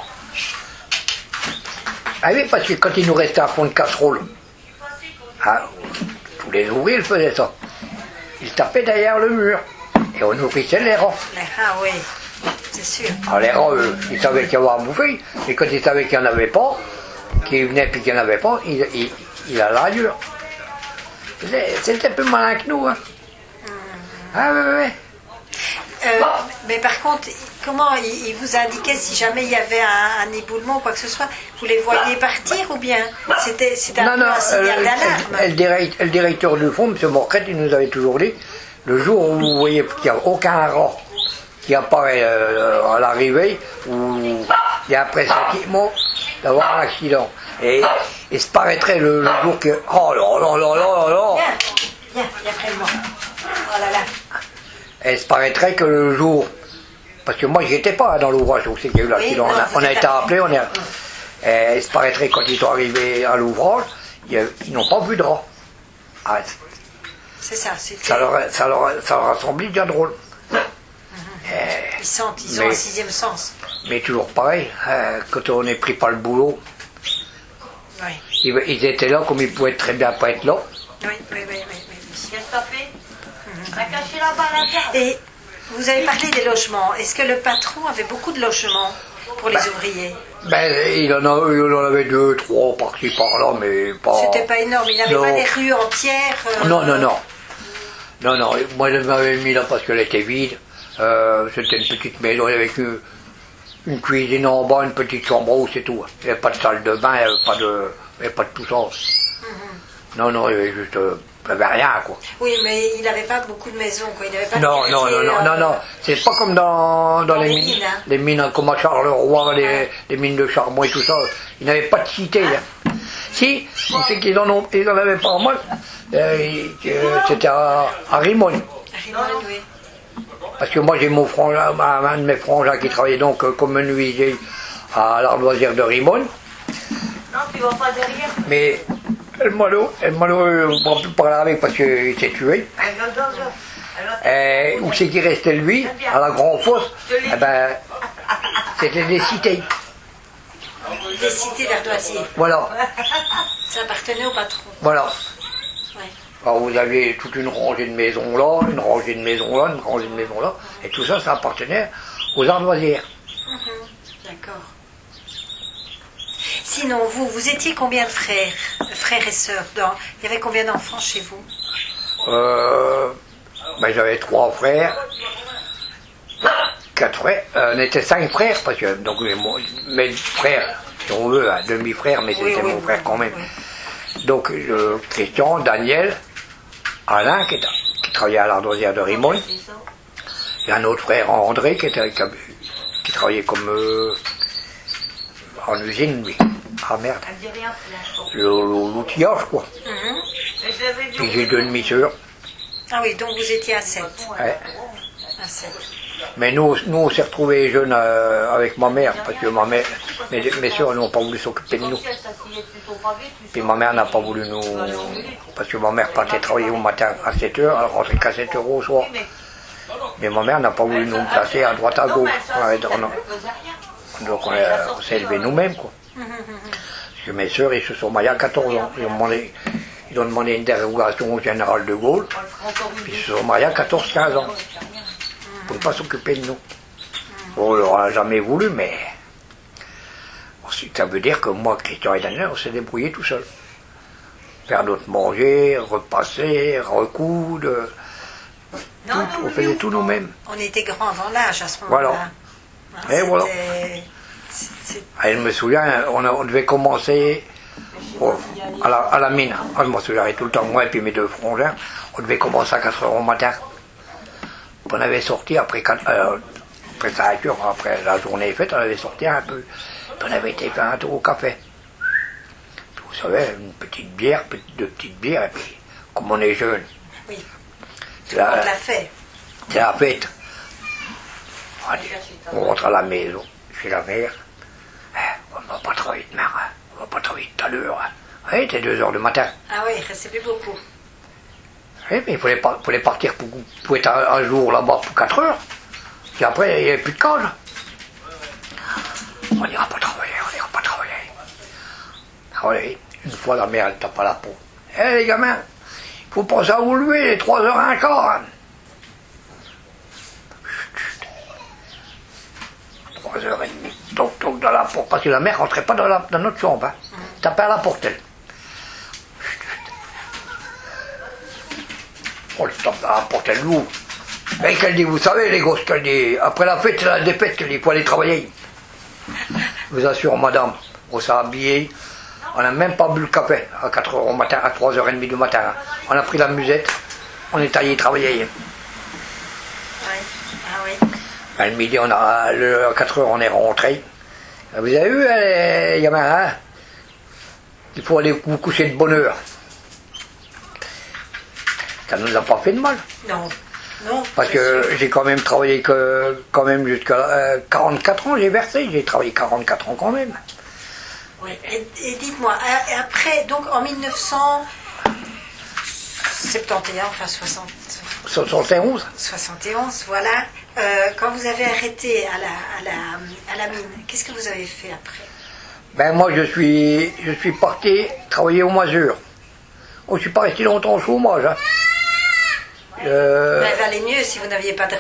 Ah oui, parce que quand il nous restait un fond de casserole, hein, tous les ouvriers faisaient ça. Ils tapaient derrière le mur. Et on nourrissait les rats. les rats, oui. C'est sûr. Alors les rats, ils savaient qu'il y avait à bouffer. Et quand ils savaient qu'il n'y en avait pas, qu'ils venaient puis qu'il n'y en avait pas, il allait à dur. C'était un peu malin que nous. Hein. Ah ouais. Mais par contre, comment il vous indiquait si jamais il y avait un éboulement ou quoi que ce soit? Vous les voyiez partir ou bien c'était un peu un signal d'alarme? Le directeur du fond, M. Morquette, il nous avait toujours dit, le jour où vous voyez qu'il n'y a aucun rat qui apparaît à l'arrivée, où il y a un pressentiment d'avoir un accident. Et il se paraîtrait le jour que... Oh là. Viens près de moi. Oh là là. Et il se paraîtrait que le jour... Parce que moi, j'y étais pas dans l'ouvrage où c'est qu'il y a eu l'accident. On a été appelés, il se paraîtrait quand ils sont arrivés à l'ouvrage, ils n'ont pas vu de rat. Ah, c'est ça. Ça leur a semblé bien drôle. Ils ont un sixième sens. Mais toujours pareil, quand on est pris par le boulot, oui. Ils étaient là comme ils pouvaient très bien pas être là. Oui. Qu'est-ce que t'as fait? T'as caché la balle à terre. Et vous avez parlé des logements. Est-ce que le patron avait beaucoup de logements pour les ouvriers? Ben, il en avait 2, 3 par-ci par-là, mais pas... C'était pas énorme, il n'avait pas des rues entières Non. Non, moi je m'avais mis là parce qu'elle était vide. C'était une petite maison avec une cuisine en bas, une petite chambre haute, c'est tout. Il n'y avait pas de salle de bain, il n'y avait pas de tout ça. Non, il y avait juste... il n'y avait rien, quoi. Oui, mais il n'avait pas beaucoup de maisons, quoi. Il n'avait pas Non. C'est pas comme dans les mines. Hein. Les mines comme à Charleroi, les mines de charbon et tout ça. Ils n'avaient pas de cité. Hein. Si, on sait qu'ils en avaient pas mal. C'était à Rimon. Oui. Parce que moi j'ai mon frangin, un de mes frangins qui travaillait donc comme menuisier à l'ardoisière de Rimon. Non, tu vas pas derrière. Mais le malheureux, on ne pourra plus parler avec parce qu'il s'est tué. Où c'est qu'il restait lui, à la Grande Fosse, c'était des cités. Des cités d'ardoisiers. Voilà. Ça appartenait au patron. Voilà. Ouais. Alors vous aviez toute une rangée de maisons là, une rangée de maisons là, une rangée de maisons là, et tout ça, ça appartenait aux ardoisières. D'accord. Sinon, vous étiez combien de frères et sœurs? Il y avait combien d'enfants chez vous? J'avais 3 frères, 4 frères, on était 5 frères, parce que donc mes frères, si on veut, un demi-frère, mais c'était mon frère quand même. Oui. Donc Christian, Daniel, Alain, qui travaillait à l'ardoisière de Rimon. Il y a un autre frère, André, qui travaillait comme en usine, lui. Ah merde. L'outillage, quoi. Puis j'ai 2 demi-sœurs. Ah oui, donc vous étiez à 7. Ouais. À 7. Mais nous on s'est retrouvés jeunes avec ma mère, parce que mes soeurs n'ont pas voulu s'occuper de nous. Puis ma mère n'a pas voulu nous... Parce que ma mère partait travailler au matin à 7h, elle rentrait qu'à 7h au soir. Mais ma mère n'a pas voulu nous placer à droite à gauche. Donc on s'est élevés nous-mêmes, quoi. Parce que mes sœurs, ils se sont mariés à 14 ans. Ils ont demandé une dérogation au général de Gaulle. Puis ils se sont mariés à 14-15 ans. Pour ne pas s'occuper de nous. Bon, on leur a jamais voulu, mais ensuite, ça veut dire que moi, Christian et Daniel, on s'est débrouillés tout seul. Faire notre manger, repasser, recoudre. On faisait tout nous-mêmes. On était grands dans l'âge à ce moment-là. Voilà. Et voilà. Je me souviens, on devait commencer à la mine. Je me souviens tout le temps, moi et puis mes deux frangins, on devait commencer à 4 h au matin. On avait sorti après 5 heures, après la journée faite, on avait sorti un peu. Puis on avait été faire un tour au café. Puis vous savez, une petite bière, deux petites bières, et puis comme on est jeune. Oui. C'est la fête. C'est la fête. Allez, on rentre à la maison, chez la mère. On ne va pas travailler demain, on ne va pas travailler tout à l'heure. Oui, c'est 2 h du matin. Ah oui, il ne restait plus beaucoup. Oui, mais il fallait partir pour être un jour là-bas pour 4 heures. Puis après, il n'y avait plus de cage. On n'ira pas travailler, on n'ira pas travailler. Ah oui, une fois la mère, elle tape à la peau. Eh les gamins, il faut penser à vous lever, les 3 h 15. Hein. 3 h 30. Donc dans la porte, parce que la mère rentrait pas dans notre chambre. Hein. Tapait à la porte, elle. On le tape dans la porte, elle l'ouvre. Et qu'elle dit, vous savez les gosses, qu'elle dit, après la fête, c'est la défaite, qu'elle dit, il faut aller travailler. Je vous assure, madame, on s'est habillé, on n'a même pas bu le café à 4 h au matin, à 3 h 30 du matin. Hein. On a pris la musette, on est allé travailler. Oui, ah oui. À midi, à 4 h, on est rentré. Vous avez vu, les gamins, hein, il faut aller vous coucher de bonne heure. Ça ne nous a pas fait de mal. Non. Non, parce que j'ai quand même travaillé jusqu'à 44 ans, j'ai versé, j'ai travaillé 44 ans quand même. Oui, et dites-moi, après, donc en 1971, enfin 71. 71, voilà, quand vous avez arrêté à la mine, qu'est-ce que vous avez fait après? Ben moi je suis parti travailler au Masure. Je ne suis pas resté longtemps au chômage. Hein. Il valait mieux si vous n'aviez pas de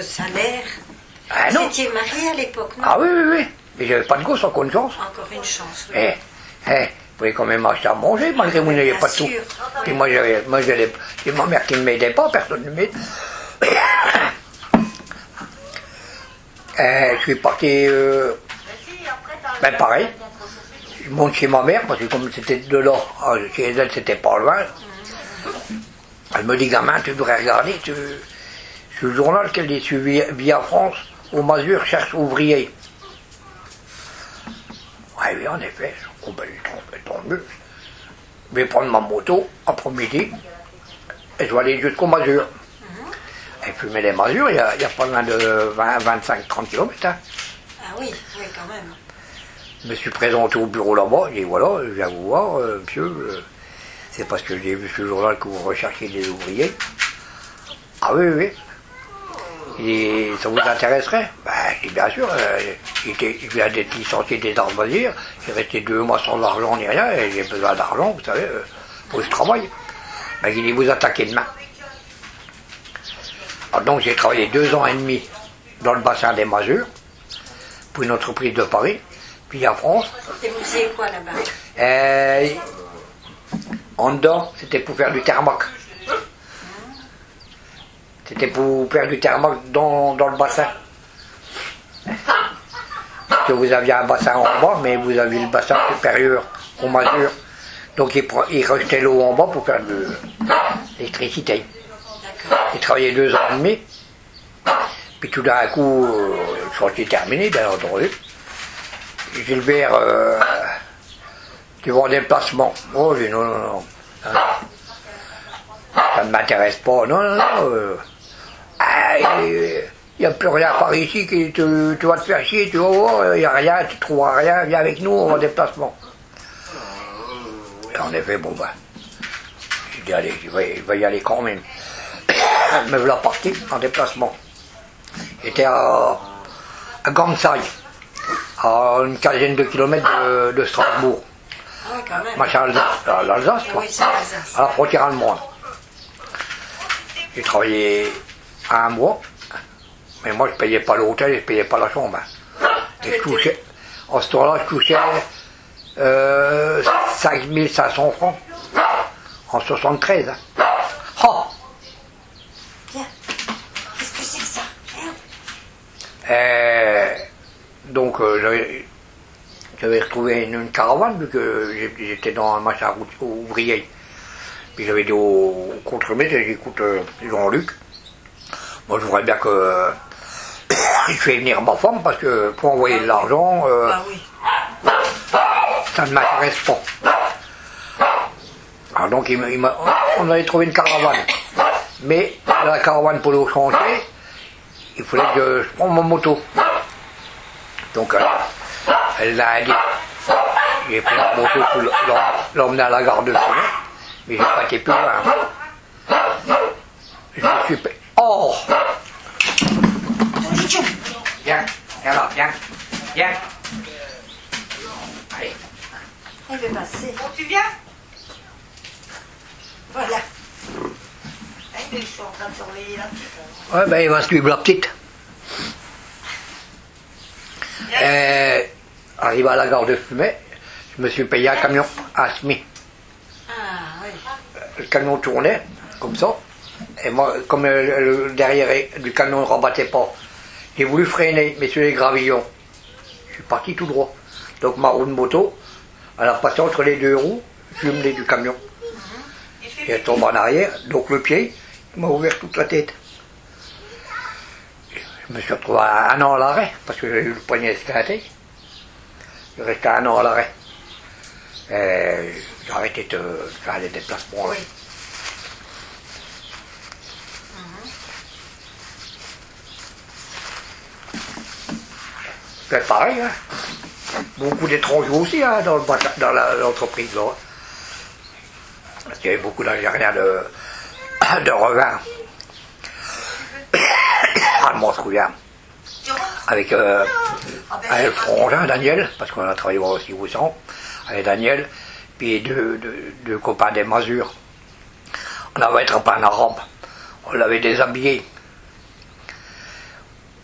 salaire. Ah, vous non. étiez marié à l'époque, non? Ah oui, oui, oui. Mais j'avais pas de gosse, encore une chance. Encore une chance, oui. Vous pouvez quand même acheter à manger, malgré que vous n'aviez pas de tout. Puis moi, c'est ma mère qui ne m'aidait pas, personne ne m'aide. Je suis parti, ben pareil. Je monte chez ma mère, parce que comme c'était de là, chez elle, c'était pas loin. Elle me dit, gamin, tu devrais regarder, ce journal qu'elle dit, Via France, au Masure, cherche ouvrier. Oui, en effet, tant mieux. Je vais prendre ma moto, après-midi, et je vais aller jusqu'au Masure. Et fumer les Masures, il y a pas loin de 25-30 km. Hein. Ah oui, oui, quand même. Je me suis présenté au bureau là-bas, j'ai dit, voilà, je viens vous voir, monsieur. C'est parce que j'ai vu ce journal que vous recherchez des ouvriers. Ah oui, oui. Et ça vous intéresserait? Ben, je dis bien sûr. Je viens d'être licencié des arts loisirs. J'ai resté 2 mois sans argent ni rien. Et j'ai besoin d'argent, vous savez, pour ce travail. Ben, il dit, vous attaquez demain. Alors, donc j'ai travaillé 2 ans et demi dans le bassin des Masures, pour une entreprise de Paris, puis en France. Et vous faisiez quoi là-bas? En dedans, c'était pour faire du thermac. C'était pour faire du thermac dans le bassin. Parce que vous aviez un bassin en bas, mais vous aviez le bassin supérieur au Masure. Donc ils rejetaient l'eau en bas pour faire de l'électricité. J'ai travaillé 2 ans et demi. Puis tout d'un coup, le chantier terminé, bien entendu. Gilbert, tu vas en déplacement. Oh, j'ai dit non, non, non. Ça ne m'intéresse pas. Non, non, non. Il n'y a plus rien par ici, tu vas te faire chier, tu vas voir, il n'y a rien, tu ne trouveras rien, viens avec nous, on va en déplacement. Et en effet, bon ben, j'ai dit allez, je vais y aller quand même. me voilà parti en déplacement. J'étais à Gansai, à une quinzaine de kilomètres de Strasbourg. Ah oui, quand même. Machin l'Alsace, quoi. Oui, c'est l'Alsace. À la frontière allemande. J'ai travaillé 1 mois, mais moi je payais pas l'hôtel, je payais pas la chambre. Et je touchais, en ce temps-là, je touchais 5500 francs en 73. Hein. Oh. Bien. Qu'est-ce que c'est que ça? Donc j'avais retrouvé une caravane, vu que j'étais dans un machin ouvrier. Puis j'avais dit au contremaître, j'ai dit, écoute, Jean-Luc, moi je voudrais bien que je fais venir ma femme, parce que pour envoyer de l'argent, Ah oui. ça ne m'intéresse pas. Alors donc on avait trouvé une caravane. Mais la caravane pour le changer, il fallait que je prenne mon moto. Donc elle l'a dit. J'ai pris la moto pour l'emmener à la gare de Fumay, mais j'ai pas été plus loin. Je me suis payé. Oh! Viens, viens là, viens, viens. Allez. Il veut passer. Bon, tu viens? Voilà. Je suis en train de surveiller la petite. Ouais, ben il va suivre la petite. Arrivé à la gare de Fumay, je me suis payé un camion à SMI. Ah oui. Le camion tournait, comme ça. Et moi, comme le derrière du camion ne rabattait pas, j'ai voulu freiner, mais sur les gravillons. Je suis parti tout droit. Donc ma roue de moto, elle a passé entre les 2 roues jumelées du camion. Et elle tombe en arrière, donc le pied m'a ouvert toute la tête. Je me suis retrouvé 1 an à l'arrêt, parce que j'ai eu le poignet escalaté. Je restais 1 an à l'arrêt. J'ai arrêté de faire des déplacements. Oui. C'est pareil, hein. Beaucoup d'étrangers aussi, hein, dans l'entreprise là. Parce qu'il y avait beaucoup d'Algériens de revin. Ah, je m'en souviens. Avec le frangin, Daniel, parce qu'on a travaillé aussi au centre, avec Daniel, puis deux copains des Masures. On avait attrapé un arabe, on l'avait déshabillé.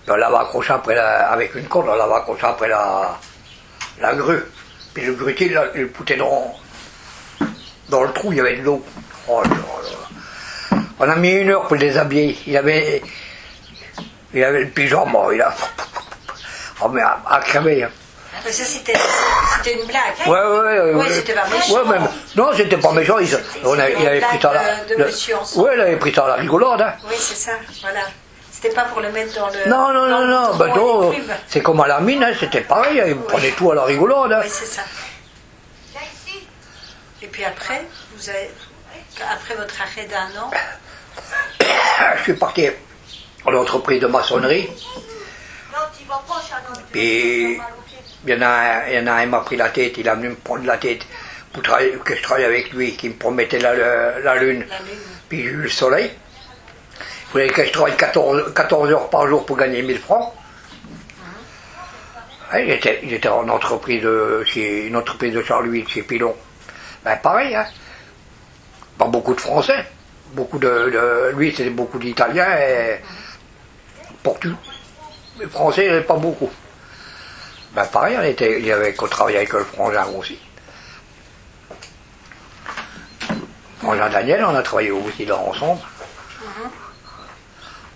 Puis on l'avait accroché après avec une corde, on l'avait accroché après la grue. Puis le grutier, il le foutait dans le trou, il y avait de l'eau. Oh là là. On a mis 1 heure pour le déshabiller. Il avait le pyjama, il a. Oh mais à crever. Hein. Mais ça c'était une blague. Hein? Ouais, c'était pas méchant. Ouais, mais, non, c'était pas méchant. Il avait pris ça là. Ouais, il avait pris ça à la rigolade. Hein. Oui, c'est ça, voilà. C'était pas pour le mettre dans le. Non. Ben non, c'est comme à la mine, hein, c'était pareil. Il prenait tout à la rigolade. Hein. Oui, c'est ça. Et puis après, après votre arrêt d'1 an. Je suis parti à l'entreprise de maçonnerie. Puis il y en a un, il m'a pris la tête, il a venu me prendre la tête pour que je travaille avec lui, qui me promettait la lune. Puis j'ai eu le soleil. Il voulait que je travaille 14 heures par jour pour gagner 1000 francs. Ouais, j'étais en entreprise chez une entreprise de Charleville, chez Pilon. Ben pareil, hein. Pas beaucoup de Français. Beaucoup lui, c'était beaucoup d'Italiens et Portugais. Les Français, il n'y avait pas beaucoup. Ben pareil, il y avait qu'on travaillait avec le frangin aussi. Frangin Daniel, on a travaillé aussi là ensemble.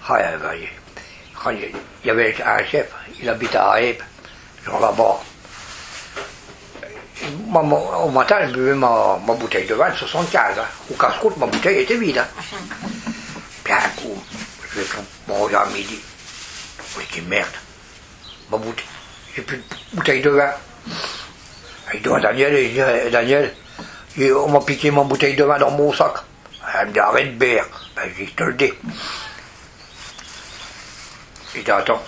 Il y avait un chef, il habitait à Aep, genre là-bas. Au matin, je buvais ma bouteille de vin de 75. Hein. Au casse-croûte, ma bouteille était vide. Hein. Puis un coup, je vais manger à midi. Je dis merde, ma bouteille, j'ai plus de bouteille de vin. Il dit à Daniel, il dit Daniel, on m'a piqué ma bouteille de vin dans mon sac. Elle me dit arrête de boire. Ben, je dis je te le dis. Il dit attends.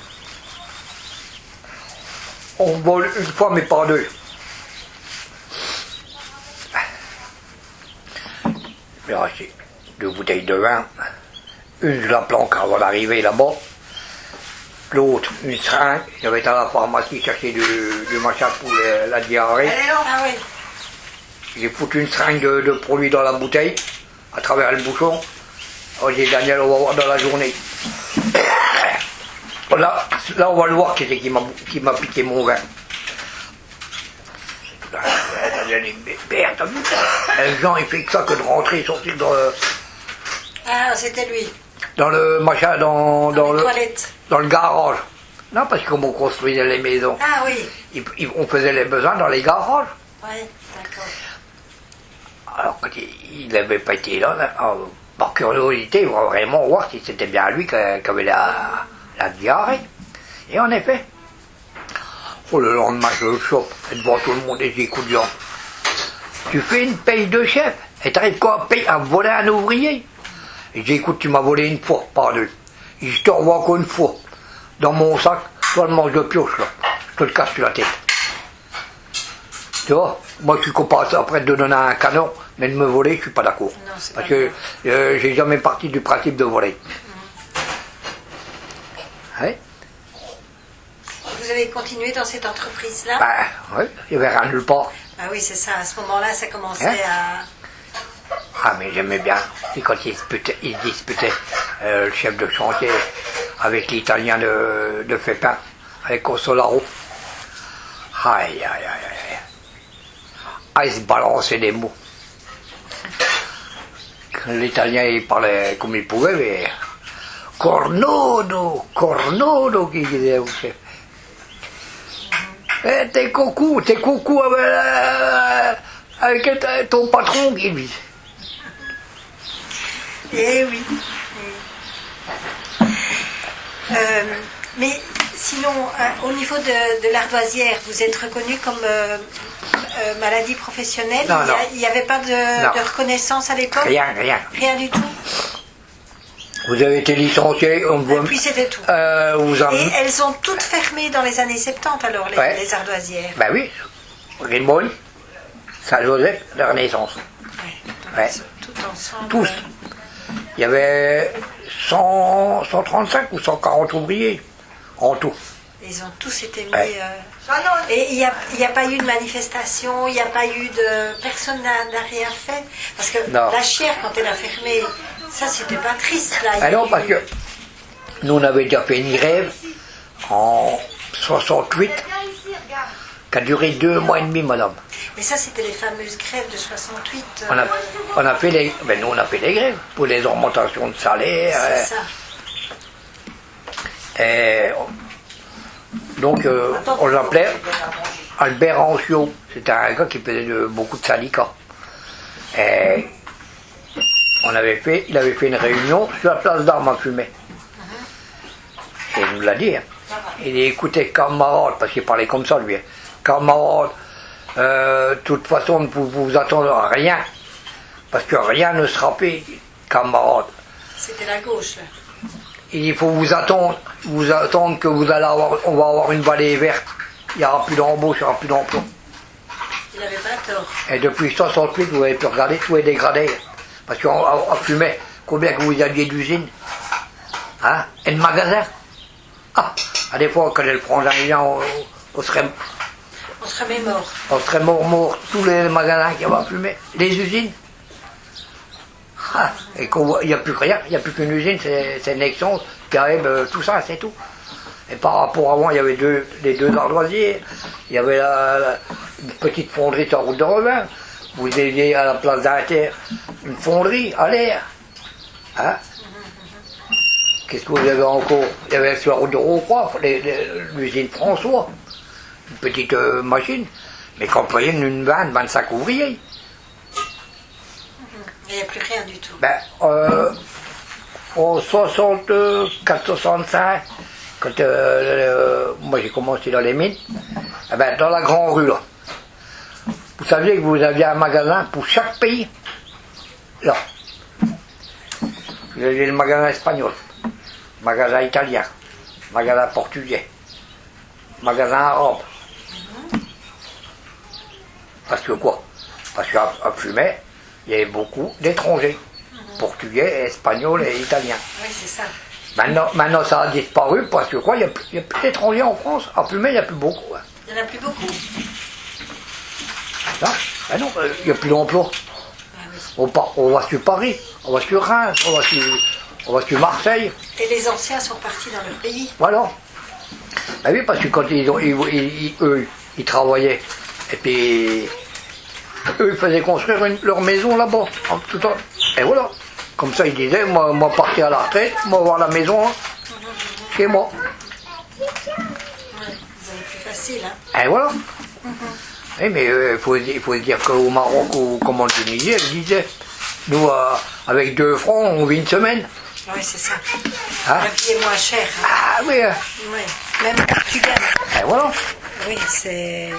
On vole une fois mais pas deux. J'ai racheté 2 bouteilles de vin, Une, je la planque avant d'arriver là-bas. L'autre, une seringue. J'avais été à la pharmacie chercher du machin pour la diarrhée. Elle est là. Ah oui. J'ai foutu une seringue de produit dans la bouteille, à travers le bouchon. Oh, j'ai dit, Daniel, on va voir dans la journée. Là, on va le voir qui c'est qui m'a piqué mon vin. Daniel, il dit, merde, t'as vu ça? Le Jean, il fait que ça que de rentrer et sortir Ah, c'était lui. dans le machin, Dans les toilettes. dans le garage. Non, parce que comme on construisait les maisons, Ah oui. on faisait les besoins dans les garages. Oui, d'accord. Alors, quand il n'avait pas été là, par curiosité, il va vraiment voir si c'était bien lui qui avait la diarrhée. Et en effet, le lendemain, je le chope, et devant tout le monde, et j'ai dit, écoute, Jean, tu fais une paye de chef, et t'arrives quoi à voler un ouvrier? Et j'ai dit, écoute, tu m'as volé une fois, pas deux. Et je te revois encore une fois, dans mon sac, toi le manche de pioche, là, je te le casse sur la tête. Tu vois, moi je suis capable après de donner un canon, mais de me voler, je suis pas d'accord. Non, c'est Parce pas que j'ai jamais parti du principe de voler. Ouais. Vous avez continué dans cette entreprise-là? Ben, oui, il n'y avait rien nulle part. Ah oui, c'est ça. À ce moment-là, ça commençait Hein? à... Ah, mais j'aimais bien. Et quand il disputait le chef de chantier avec l'Italien de Fépin, avec Consolaro. Aïe, aïe, aïe, aïe. Ah, il se balançait des mots. L'Italien, il parlait comme il pouvait, mais... Cornodo, qui disait au chef. Eh, t'es coucou avec ton patron, qui dit. Eh oui. Mais sinon, au niveau de l'ardoisière, vous êtes reconnu comme maladie professionnelle? Non, non. Il n'y avait pas de reconnaissance à l'époque? Rien. Rien du tout? Vous avez été licencié, on Et puis c'était tout. vous en... Et elles ont toutes fermé dans les années 70 alors, Ouais. les ardoisières? Ben oui, Rimbaud, Saint-Joseph, la Renaissance. Ouais. Tout ensemble. Tous. Il y avait 135 ou 140 ouvriers en tout. Ils ont tous été mis... Ouais. Et il n'y a pas eu de manifestation, il n'y a pas eu de... Personne n'a rien fait. Parce que Non. la Chière, quand elle a fermé, ça c'était pas triste là. Ah non, parce que nous on avait déjà fait une grève en 68 qui a duré 2 mois et demi, madame. Mais ça c'était les fameuses grèves de 68. On a fait les... Ben nous on a fait les grèves pour les augmentations de salaire. C'est ça. Et donc on l'appelait Albert Ancio. C'était un gars qui faisait beaucoup de syndicats. Et il avait fait une réunion sur la place d'Armes à Fumer. Et il nous l'a dit. Hein. Il dit, écoutez, camarades, parce qu'il parlait comme ça lui. Hein. Camarades, de toute façon, vous vous attendez à rien. Parce que rien ne sera fait, camarades. C'était la gauche là. Il faut vous attendre que on va avoir une vallée verte. Il n'y aura plus d'embauche, il n'y aura plus d'emploi. Il n'avait pas tort. Et depuis 68, vous avez pu regarder, tout est dégradé. Parce qu'on fumait, combien que vous aviez d'usines? Hein? Et de magasins? Ah, à des fois, quand elle prend l'argent, on serait mort. On serait mort, tous les magasins qui avaient fumé. Les usines. Ah, et il n'y a plus rien, il n'y a plus qu'une usine, c'est Nexon, Carib, tout ça, c'est tout. Et par rapport à avant, il y avait les deux ardoisiers, il y avait une petite fonderie sur la route de Revin. Vous aviez à la place d'Inter une fonderie à l'air. Hein? Qu'est-ce que vous avez encore? Il y avait sur la route de Rocroi, l'usine François, une petite machine, mais qui employait une 25 ouvriers. Il n'y a plus rien du tout. Ben, en 64-65, quand moi j'ai commencé dans les mines, eh ben, dans la grande rue là, vous saviez que vous aviez un magasin pour chaque pays. Là, vous aviez le magasin espagnol, magasin italien, magasin portugais, magasin arabe. Parce que quoi? Parce qu'à Fumet, il y avait beaucoup d'étrangers. portugais, espagnol et italien. Oui, c'est ça. Maintenant, ça a disparu parce que quoi, il n'y a plus d'étrangers en France. En plus, mais il n'y a plus beaucoup. Hein. Il n'y en a plus beaucoup. Là, ben non, il n'y a plus d'emploi. Ah oui. On va sur Paris, on va sur Reims, on va sur Marseille. Et les anciens sont partis dans leur pays. Voilà. Ben oui, parce que quand eux, ils travaillaient, et puis eux, ils faisaient construire leur maison là-bas. Et voilà. Comme ça, ils disaient, moi partir à la retraite, moi avoir la maison chez moi. Ouais, vous avez plus facile, hein. Et voilà. Oui, mais il faut se dire qu'au Maroc ou comme en Tunisie, elle disait, nous, avec 2 francs, on vit une semaine. Oui, c'est ça. Hein? La vie est moins chère. Hein. Ah oui. Oui, même au Portugal. Et voilà. Oui, c'est...